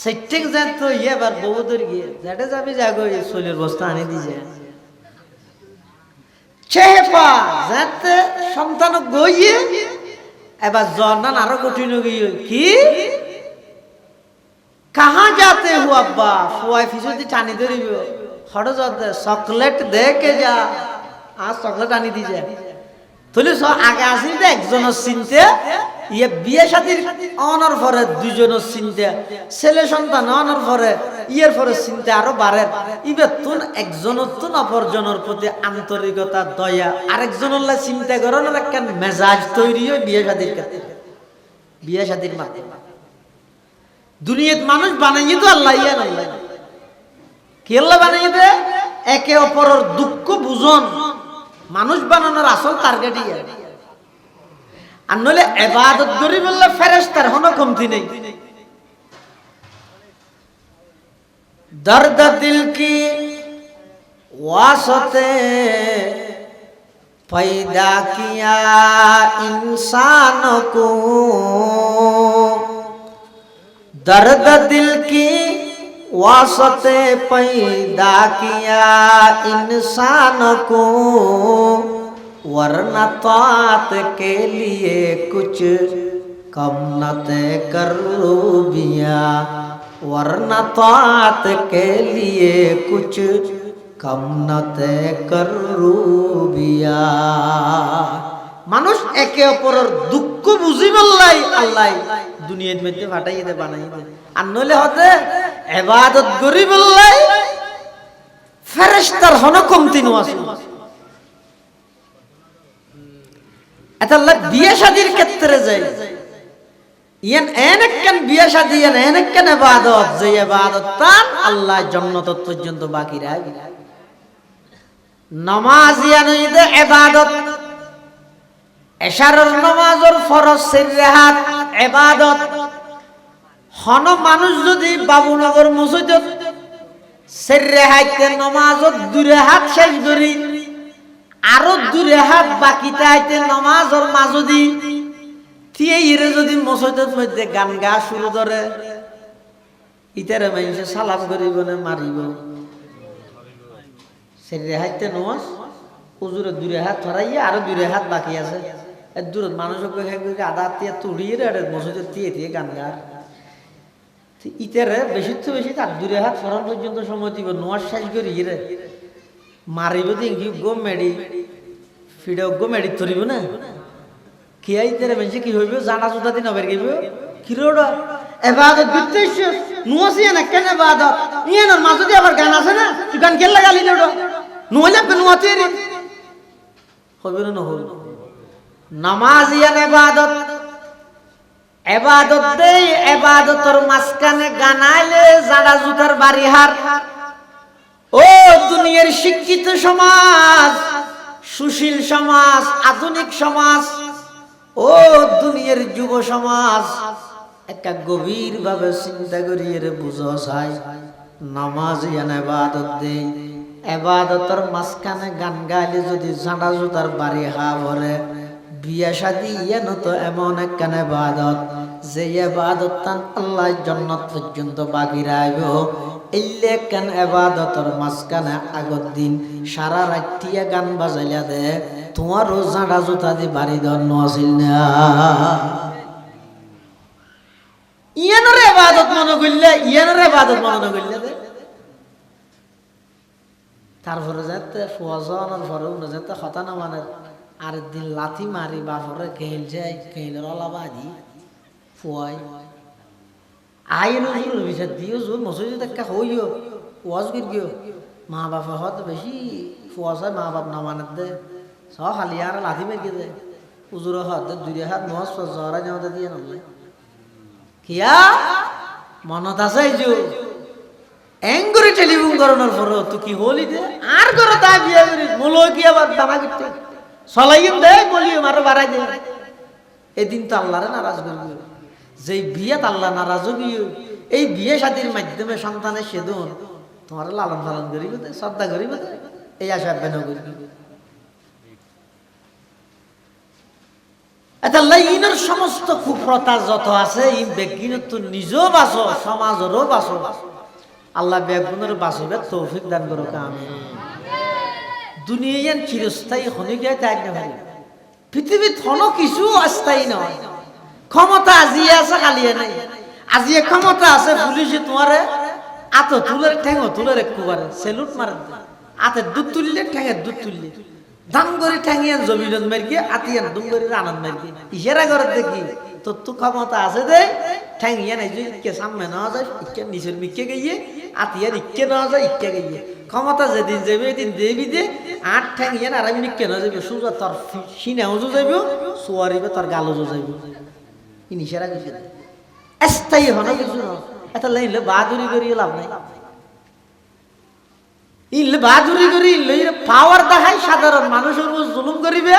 সেটিং যেত এবার বহুদূর গিয়ে যেটা যাবি যা গই সোলের বস্তা আনি দিছে চেপা যাতে সন্তান গইয়ে এবার জর্নান আরো কঠিন গিয়ে কি কাহা যাতে হু আব্বা ফুয়াই ফিসুদি টানি ধরিব হড় যাতে চকলেট দেখে যা আর চকলেট আনি দিছে তুলি আগে আসিল একজনের চিনতে ইয়ে বিয়ে শাদীর অনার পরে দুজনের চিনতে ছেলে সন্তান অনার পরে ইয়ের পরে চিনতে আরো বাড়ে ইবে তুন একজনের তুন অপরজনের প্রতি আন্তরিকতা দয়া আরেকজনের চিন্তা করানোর একটা মেজাজ তৈরি হয় বিয়ে শাদীর ক্ষেত্রে বিয়ে শাদীর মাধ্যমে দুনিয়াত মানুষ বানাইয়ে তো আল্লাহ ইয়ান আল্লাহ কি আল্লাহ বানাইয়ে দে একে অপরের দুঃখ বুঝন মানুষ বানানোর আসল টার্গেট ইয়া আর নইলে ইবাদত করি বললে ফেরেশতার কোনো কমতি নেই দর্দ দিল কি ওয়াসতে पैदा किया इंसान को दर्द दिल की वास्ते पैदा किया इंसान को वरना तात के लिए कुछ कम न ते करूबिया वरना तात के लिए कुछ कम न ते करूबिया মানুষ একে অপরের দুঃখ বুঝি বললাই আল্লাহ দুনিয়ার মধ্যে ফাটাইয়ে দে বানাইয়ে দে আর নইলে হতে ইবাদত করি বললাই ফেরেশতার হন কমতি নো আছে এটা আল্লাহ বিয়ে শাদীর ক্ষেত্রে যায় ইয়ান এনেকন বিয়ে শাদী ইয়ান এনেকন ইবাদত যে ইবাদত তান আল্লাহ জান্নাত পর্যন্ত বাকি রাখবে নামাজ ইয়ান ইদে ইবাদত এশারের নামাজের ফরজ সিরহাত ইবাদত হন মানুষ যদি বাবুনগর মসজিদত 4 রাকাত নামাজত 2 রাকাত শেষ করি আরো 2 হাত বাকিতে আইতে নামাজের মাঝদি থিয়ে ইরে যদি মসজিদের মধ্যে গান গা শুরু করে ইতারে মানুষে সালাম করিব না মারিব সে রেহাইতে নামাজ হুজুরে 2 হাত ধরাইয়া আরো 2 হাত বাকি আছে এর দূর মানুষকে আদা দিয়ে তুড়িয়ে মসজিদের দিয়ে গান গা ইতারে বেশি তো বেশি তার 2 হাত ফরান পর্যন্ত সময় দিব নোয়াজ শেষ করি রে মারিব দিন কি গো মেডি ফিডে গো মেডি ধরিব না কি আইতারে মেনছে কি হইব জানা জুতা দিন হবে গিব কি রোড ইবাদত বিদ্বেষ নুয়াসি না কেন ইবাদত ইয়েনর মাঝে আবার গান আছে না তুই গান কেন লাগালি লোড নুয়ালে নুয়াতে রে হবে না হল নামাজ ইয়ান ইবাদত ইবাদত দেই ইবাদতর মাঝখানে গানাইলে জানা জুতার বাড়ি হার ও দুনিয়ার শিক্ষিত সমাজ সুশীল সমাজ আধুনিক সমাজ ও দুনিয়ার যুব সমাজ একটা গভীর ভাবে চিন্তা করিয়ে বুঝো চাই নামাজ ইয়ান ইবাদত দেই ইবাদতের মাঝখানে গান গাইলে যদি জানা জুতার বাড়ি হা ভরে বিয়া শাদী ইয়ান তো এমন একখান ইবাদত যে ইবাদত তান আল্লাহ জান্নাত পর্যন্ত বাকি রাখব ইল্লে কান ইবাদতের মাঝখানে আগত দিন সারা রাতিয়া গান বাজাইলা দে তোমারও জানা জুতা দি বাড়ি দন নছিল না ইয়ানোর ইবাদত মনে করলে ইয়ানোর ইবাদত মনে করলে দে তারপরে যাতে ফজনের পরে উনি যাতে হতা না মানে আর দিন লাথি মারি বাপরে খেল যায় খেলের অলাবাদি ফুয়াই আইন বিচার দিও জোর মসজিদ দেখা হইও ওয়াজ করিও মা বাপা হত বেশি ফুয়াশায় মা বাপ না মানে দে সব খালি আর লাথি মেরে দে উজুর হাত 2 হাত নজ জরা যাওয়া দিয়ে নলে কিয়া মনত আছে যে এঙ্গুরি টেলিফোন করানোর পর তুই কি হলি দে আর করো তা বিয়ে করি মূল কি আবার দানা কিনতে সলাইম দে বলি মারো বাড়াই দে এদিন তো আল্লাহরে নারাজ করবি যেই বিয়েত আল্লাহ নারাজ হইও এই বিয়ে শাদীর মাধ্যমে সন্তানের সেদন তোমার লালন পালন করিব দে শ্রদ্ধা করিব দে এই আশা বেন করবি আল্লাহ ইনের সমস্ত কুপ্রতা যত আছে এই বেগিনের তো নিজেও বাঁচো সমাজেরও বাঁচো আল্লাহ বেগুনের বাঁচবে তৌফিক দান করো আমি দুনিয়ায় চিরস্থায়ী হনে গিয়ে তাই না ভাই পৃথিবীত হনো কিছু অস্থায়ী নয় ক্ষমতা আজিয়ে আছে কালিয়ে নাই আজিয়ে ক্ষমতা আছে পুলিশে তোমারে আতো তুলের ঠেঙো তুলের একবারে সেলুট মারে আতে দুধ তুললে ঠেঙের দুধ তুললে দাম করে ঠেঙিয়ান জমিন মারকে আতিয়ান দুম করে আনন্দ মারকে ইশারা করে দেখি তোর তো ক্ষমতা আছে দে ঠেঙিয়ান এই যে ইকে সামনে নেওয়া যায় ইকে নিচের মিকে গিয়ে আতিয়ান ইকে নেওয়া যায় ইকে গিয়ে ক্ষমতা যেদিন যাবে এদিন দেবি দে আট ঠেঙিয়ান আর আমি মিকে নেওয়া যাবে সোজা তোর সিনেও যাইব সোয়ারিবে তোর গালও যাইব ইনিশারা কিছু স্থায়ী হনো কিছু না এটা লাইলে বাহাদুরি করিয়ে লাভ নাই ইলে বাহাদুরি করি ইলে পাওয়ার দেখাই সাধারণ মানুষের উপর জুলুম করিবে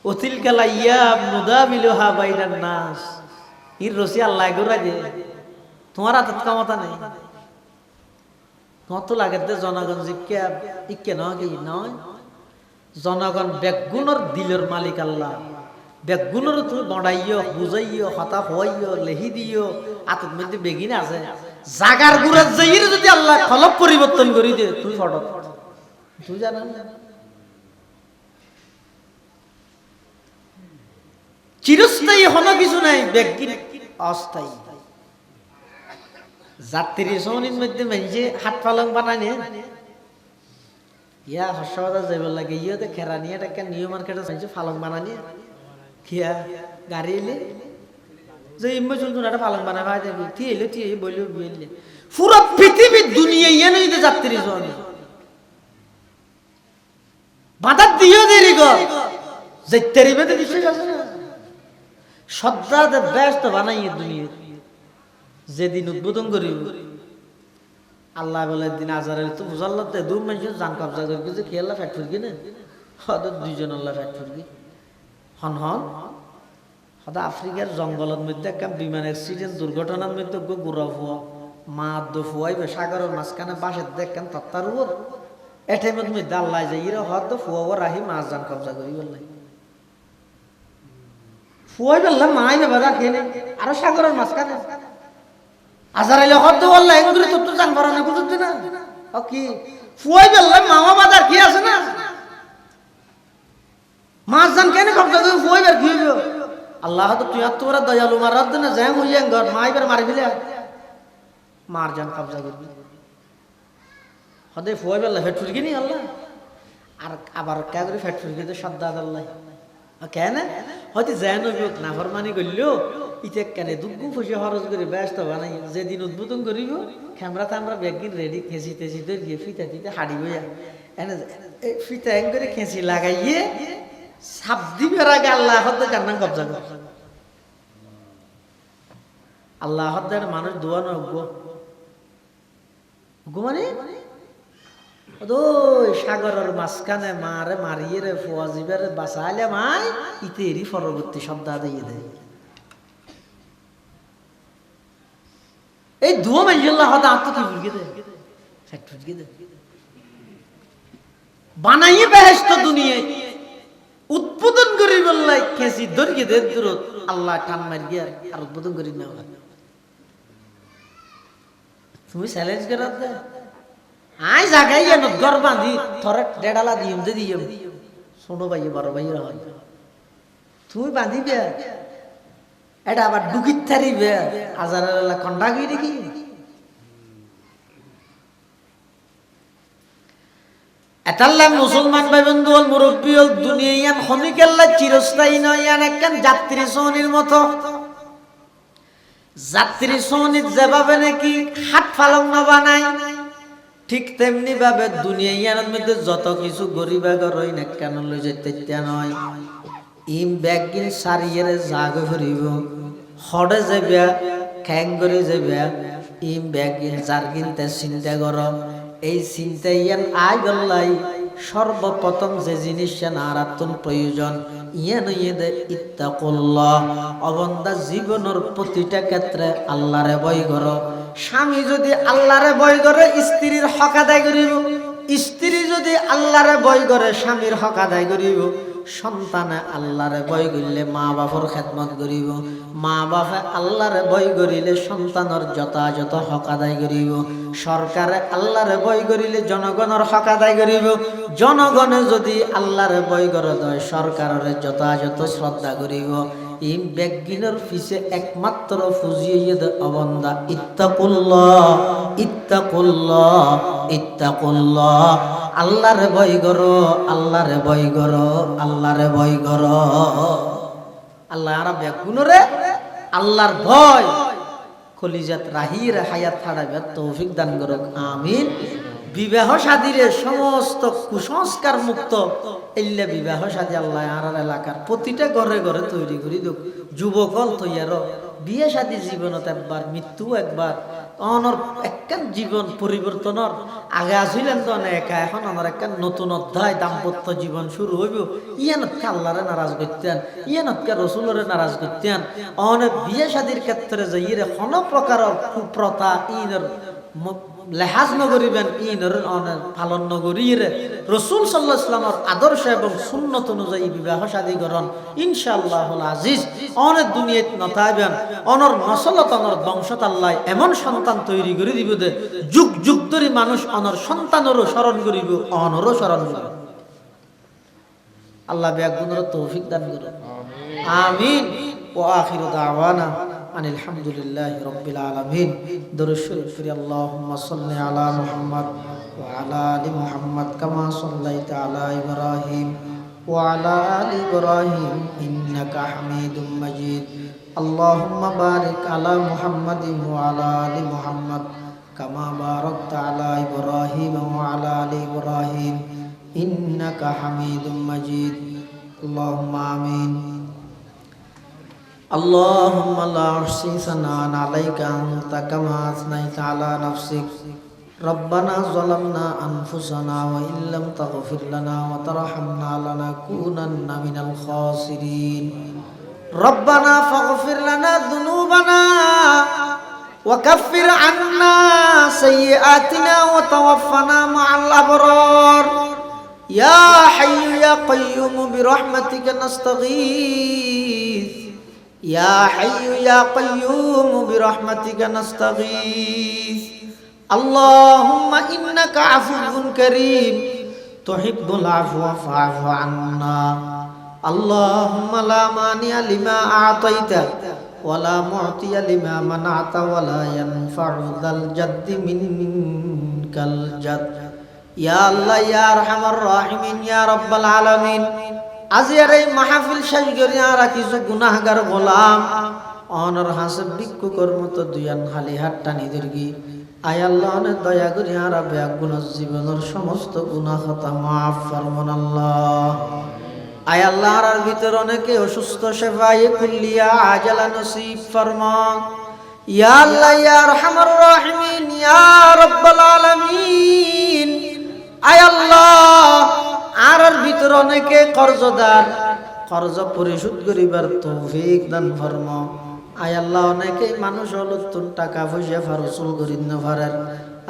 অতিল কালা ইয়া মুদাবিলুহা বাইনান নাস ইর রসি আল্লাহ গোরা দে তোমার হাতে ক্ষমতা নেই কত লাগে দে জনগণ জিজ্ঞে ইকে নয় কি নয় জনগণ বেগুনের দিলের মালিক আল্লাহ বেগুনের তুমি বড়াইও বুঝাইও হতা হইও লেহি দিও আতত মধ্যে বেগিন আছে জাগার গুড়া যাইরে যদি আল্লাহ খলক পরিবর্তন করি দে তুই ফটক তুই জানা চিরস্থায়ী হনো কিছু নাই বেগিন অস্থায়ী যাত্রী সৌনির মধ্যে মেনছে হাত পালং বানানি ইয়া হাসপাতাল যাইব লাগে ইয়েতে খেরা নিয়ে একটা নিউ মার্কেটে মেনছে পালং বানানি কিয়া গাড়ি এলে যে ইম্মে চলতুন একটা পালং বানা ভাই দেবি তুই এলে তুই বললি বললে পুরো পৃথিবীর দুনিয়া ইয়ে নই যাত্রী সৌনি বাধা দিও দেরি গো যাত্রী বেদে বিশ্বাস আছে না শ্রদ্ধা ব্যস্ত বানাই দুনিয়া যেদিন উদ্বোধন করিব আল্লাহ বলে দিন আজারের তো বুঝাল্লাতে দু মানুষ জান কবজা করবি যে কি আল্লাহ ফ্যাট ফুরগি না হয়তো 2 জন আল্লাহ ফ্যাট ফুরগি হন হন হয়তো আফ্রিকার জঙ্গলের মধ্যে একটা বিমান অ্যাক্সিডেন্ট দুর্ঘটনার মধ্যে গুড়া ফুয়া মা দো ফুয়াইবে সাগরের মাঝখানে বাঁশের দেখেন তত্তার উপর এটাই মধ্যে দাল্লাই যায় ইরা হয়তো ফুয়াবো রাহি মাছ যান কবজা করি বললাই ফুয়াই বললাম মাই বেবা রাখে আরো সাগরের মাছ কানে আজার এলে হয়তো বললাই এগুলো তোর তো জান পারা না বুঝতে না ও কি ফুয়াই বললাম মামা বাজার কি আছে না মাছ যান কেন কবজা করি ফুয়াই বার কি হইব আল্লাহ তো তুই আর তোরা দয়ালু মারার দিনে যাই হইয়াং ঘর মাই বার মারি ফেলে মার যান কবজা করবি হদে ফুয়াই বললা ফেট ফুরকি নি আল্লাহ আর আবার কে করে ফেট ফুরকি তো সাদ্দাত আল্লাহ কেন হয়তো যেন না ফরমানি করলো ইতে কেন দুগ্গু ফুসে খরচ করে ব্যস্ত বানাই যেদিন উদ্বোধন করিব ক্যামেরা আমরা ব্যাগিন রেডি খেঁচি তেঁচি তো গিয়ে ফিতা ফিতে হাড়ি হইয়া এনে ফিতা এং করে খেঁচি লাগাইয়ে সাপ দিবের আগে আল্লাহ হদ্দে কান্না কবজা কর আল্লাহ হদ্দের মানুষ দোয়ানো মানে সাগরের মাঝখানে মারে মারিয়ে রে ফুয়াজিবারে বাঁচাইলে মাই ইতেরই পরবর্তী শব্দ দিয়ে দেয় এই ধুয়া মাইয়াল্লাহ হদা আত্ম কি ফুলকে দে ফ্যাট ফুলকে দে বানাইয়ে বেহেশত দুনিয়ায় উদ্বোধন করি বললাই খেসি ধরিয়ে দে দূরত আল্লাহ টান মার গিয়া আর উদ্বোধন করি না তুমি চ্যালেঞ্জ করার দে আই জাগাই এন ঘর বাঁধি থরে ডেডালা দিম যে দিম শোনো ভাই বড় ভাই হয় তুমি বাঁধিবে এটা আবার ডুকিত থারিবে আজারের কন্ডা গিয়ে দেখি এটাল্লা মুসলমান ভাই বন্ধু হল মুরব্বী হল দুনিয়া ইয়ান খনিকেল্লা চিরস্থায়ী নয় ইয়ান একখান যাত্রী শ্রেণীর মতো যাত্রী শ্রেণীর যেভাবে নাকি হাত ফালং না বানায় ঠিক তেমনি ভাবে দুনিয়া ইয়ার মধ্যে যত কিছু গরিব রই না কেন লই যেতে নয় ইম ব্যাগিন সারিয়ে জাগ ফিরিব হড়ে যাবে খ্যাং করে যাবে ইম ব্যাগিন জারগিনতে চিন্তা কর এই চিন্তা ইয়ান আই গল্লাই সর্বপ্রথম যে জিনিস আরাতন প্রয়োজন ইয়ান ইয়েদে ইত্তাকুল্লাহ অবন্দা জীবনের প্রতিটা ক্ষেত্রে আল্লাহরে ভয় করো স্বামী যদি আল্লাহরে ভয় করে স্ত্রীর হক আদায় করিব স্ত্রী যদি আল্লাহরে ভয় করে স্বামীর হক আদায় করিব সন্তানে আল্লাহরে ভয় করিলে মা বাপর খেদমত করিব মা বাপে আল্লাহরে ভয় করিলে সন্তানের যথাযথ হক আদায় করিব সরকারে আল্লাহরে ভয় করিলে জনগণের হক আদায় করিব জনগণে যদি আল্লাহরে ভয় করে দেয় সরকারের যথাযথ শ্রদ্ধা করিব এই ব্যাগিনের পিছে একমাত্র ফুজিয়ে দে অবন্দা ইত্তাকুল্লাহ ইত্তাকুল্লাহ ইত্তাকুল্লাহ আল্লাহরে ভয় করো আল্লাহরে ভয় করো আল্লাহরে ভয় করো আল্লাহ আর ব্যাগুনরে আল্লাহর ভয় কলিজাত রাহির হায়াত ছাড়াবে তৌফিক দান করুক আমিন বিবাহ শাদীরে সমস্ত কুসংস্কার মুক্ত এল্লে বিবাহ শাদী আল্লাহ আর এলাকার প্রতিটা ঘরে ঘরে তৈরি করি দুক যুবকল তৈয়ার বিয়ে শাদী জীবনত একবার মৃত্যু একবার অনর একখান জীবন পরিবর্তনের আগে আসিলেন তো একা এখন আমার একখান নতুন অধ্যায় দাম্পত্য জীবন শুরু হইব ইয়ানতকে আল্লাহরে নারাজ করতেন ইয়ানতকে রসুলরে নারাজ করতেন অনেক বিয়ে শাদীর ক্ষেত্রে যে ইরে কোনো প্রকার কুপ্রথা ইনের লেহাজ নগরিবেন ইনের পালন নগরীরে রসুল সাল্লাল্লাহু আলাইহি ওয়াসাল্লামের আদর্শ এবং সুন্নত অনুযায়ী বিবাহ শাদী করন ইনশাআল্লাহুল আজিজ অনেক দুনিয়াত নতাইবেন অনর নসলত অনর বংশত আল্লাহ এমন সন্তান তৈরি করে দিব দে যুগ যুগ ধরে মানুষ অনর সন্তানেরও স্মরণ করিব অনরও স্মরণ করিব আল্লাহ ব্যাগুনের তৌফিক দান করুন আমিন ওয়া আখিরু দাওয়ানা আলহামদুলিল্লাহি রাব্বিল আলামিন দরুদ শরীফ আল্লাহুম্মা সাল্লি আলা মুহাম্মদ ওয়া আলা আলি মুহাম্মদ কামা সাল্লাইতা আলা ইব্রাহিম ওয়া আলা আলি ইব্রাহিম ইন্নাকা হামিদুম মাজিদ আল্লাহুম্মা বারিক আলা মুহাম্মাদিন ওয়া আলা আলি মুহাম্মদ কামা বারাকতা আলা ইব্রাহিম ওয়া আলা আলি ইব্রাহিম ইন্নাকা হামিদুম মাজিদ আল্লাহুম্মা আমিন اللهم لا أحصي ثناء عليك أنت كما أثنيت على نفسك ربنا ظلمنا أنفسنا وإن لم تغفر لنا وترحمنا لنكونن من الخاسرين ربنا فاغفر لنا ذنوبنا وكفر عنا سيئاتنا وتوفنا مع الأبرار يا حي يا قيوم برحمتك نستغيث يا حي يا قيوم برحمتك نستغيث اللهم إنك عفو كريم تحب العفو فاعف عنا اللهم لا مانع لما أعطيت ولا معطي لما منعت ولا ينفع ذا الجد منك الجد يا الله يا أرحم الراحمين يا رب العالمين আজিয়ার এই মাহফিল শেষ করে আর কিছু গুনাহগার গোলাম অনর হাসে ভিক্ষুকর মতো দুয়ান খালি হাত টানি দিরগি আয় আল্লাহ অনেক দয়া করি আর ব্যাগুণ জীবনের সমস্ত গুনাহ খাতা মাফ ফরমান আল্লাহ আয় আল্লাহ আর ভিতর অনেকে অসুস্থ শেফায়ে কুল্লিয়া আজালা নসিব ফরমা ইয়া আল্লাহ ইয়া আরহামার রাহিমিন ইয়া রাব্বাল আলামিন আয় আল্লাহ আর ভিতর অনেকে কর্জদার কর্জ পরিশোধ করিবার তৌফিক দান ফরমা আয় আল্লাহ অনেকে মানুষ হলতুন টাকা পয়সা ফার উসুল করিন না পারেন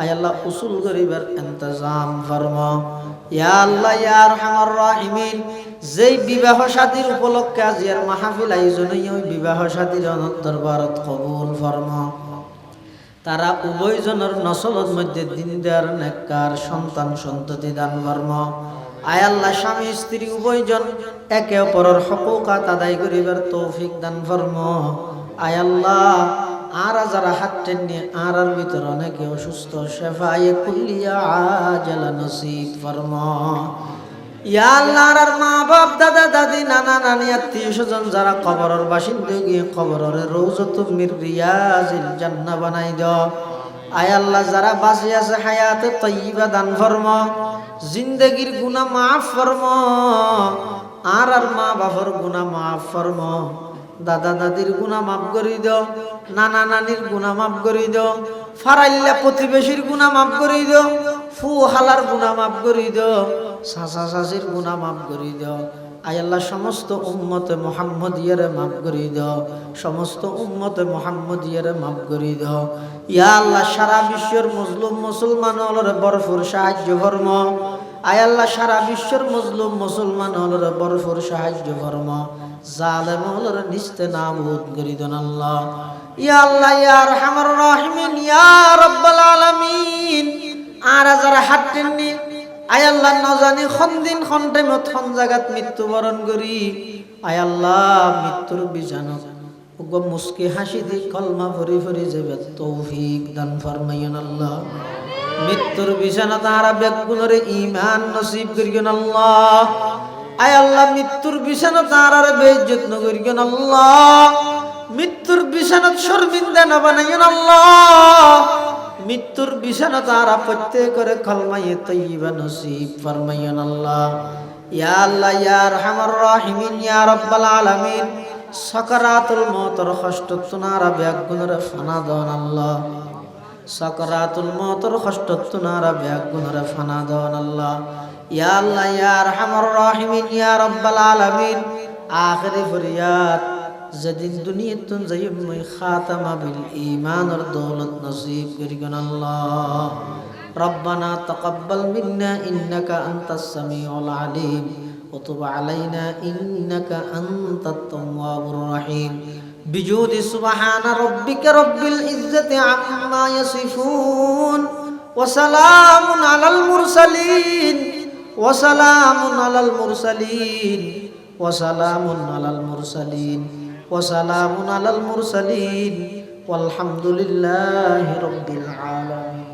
আয় আল্লাহ উসুল করিবার ইন্তজাম ফরমা ইয়া আল্লাহ ইয়া আরহামার রাহিমিন যেই বিবাহ শাদীর উপলক্ষে আজিয়ার মাহফিল আয়োজনে ওই বিবাহ শাদীর দরবারত কবুল ফরমা তারা উভয়জনের নসলত মধ্যে দিনদার নেককার সন্তান সন্ততি দান ফরমা আয় আল্লাহ স্বামী স্ত্রী উভয়জন একে অপরের হকুকাত আদায় করিবার তৌফিক দান ফরমা আয় আল্লাহ আর যারা হাত টেনে আর ভিতর অনেকে অসুস্থ শেফায়ে কুল্লিয়া আজালা নসিব ফরমা ইয়া আল্লাহ আর মা বাপ দাদা দাদি নানা নানি আত্মীয় স্বজন যারা কবরের বাসিন্দা গিয়ে কবরের রওজাতুম মির রিয়াজিল জান্নাহ বানাই দাও আয় আল্লাহ যারা বাঁচে আছে হায়াতে তাইয়্যিবা দান ফরমা জিন্দেগির গুনাহ মাফ ফরমা আর মা বাবার গুনাহ মাফ ফরমা দাদা দাদির গুনাহ মাফ করে দাও নানা নানির গুনাহ মাফ করে দাও ফারাইল্লা প্রতিবেশীর গুনাহ মাফ করে দাও ফু হালার গুনাহ মাফ করে দাও চাচা চাচির গুনাহ মাফ করে দাও আয় আল্লাহ সমস্ত উম্মতে মুহাম্মদিয়ারে মাফ করে দাও সমস্ত উম্মতে মুহাম্মদিয়ারে মাফ করে দাও ইয়া আল্লাহ সারা বিশ্বের মুসলিম মুসলমান হলরে ভরপুর সাহায্য ফরমা আয় আল্লাহ সারা বিশ্বের মুসলিম মুসলমান হলরে ভরপুর সাহায্য ফরমা জালেম হলরে নিস্তে নাবুদ করে দেন আল্লাহ ইয়া আল্লাহ ইয়া আরহামার রাহিমিন ইয়া রাব্বাল আলামিন আর যারা হাত টেনে আয় আল্লাহ নজানি খন্দিন খন্টে মত খন জাগাত মৃত্যুবরণ করি আয় আল্লাহ মৃত্যুর বিজানো ওগো মুস্কি হাসি দি কলমা ভরি ভরি যাবে তৌফিক দান ফরমাইন আল্লাহ মৃত্যুর বিছানা তারা বেগুনরে ঈমান নসিব করিয়েন আল্লাহ আয় আল্লাহ মৃত্যুর বিছানা তারা বেইজ্জত ন করিয়েন আল্লাহ মৃত্যুর বিছানা শর্মিন্দা না বানাইন আল্লাহ মৃত্যুর বিছানা তারা প্রত্যেকের কলমায়ে তাইয়্যিবা নসিব ফরমাইন আল্লাহ ইয়া আল্লাহ ইয়া আরহামার রাহিমিন ইয়া রাব্বাল আলামিন সাকারাতুল মওতর কষ্ট তুনারা বেগুনরে ফানা দান আল্লাহ সাকারাতুল মওতর কষ্ট তুনারা বেগুনরে ফানা দান আল্লাহ ইয়া আল্লাহ ইয়া আরহামার রাহিমিন ইয়া রাব্বাল আলামিন আখিরি ফরিয়াদ যেদিন দুনিয়াতুন যাইম মই খাতামা বিল ঈমানের দৌলত নসিব করিগন আল্লাহ রব্বানা তাকাব্বাল মিন্না ইন্নাকা আনতাস সামিউল আলিম ওয়া তুব আলাইনা ইন্নাকা আনতাত তাওয়াবুর রহিম বিজুদি সুবহানা রাব্বিকা রাব্বিল ইজ্জাতি আম্মা ইয়াসিফুন ওয়া সালামুন আলাল মুরসালিন ওয়া সালামুন আলাল মুরসালিন ওয়া সালামুন আলাল মুরসালিন وسلام على المرسلين والحمد لله رب العالمين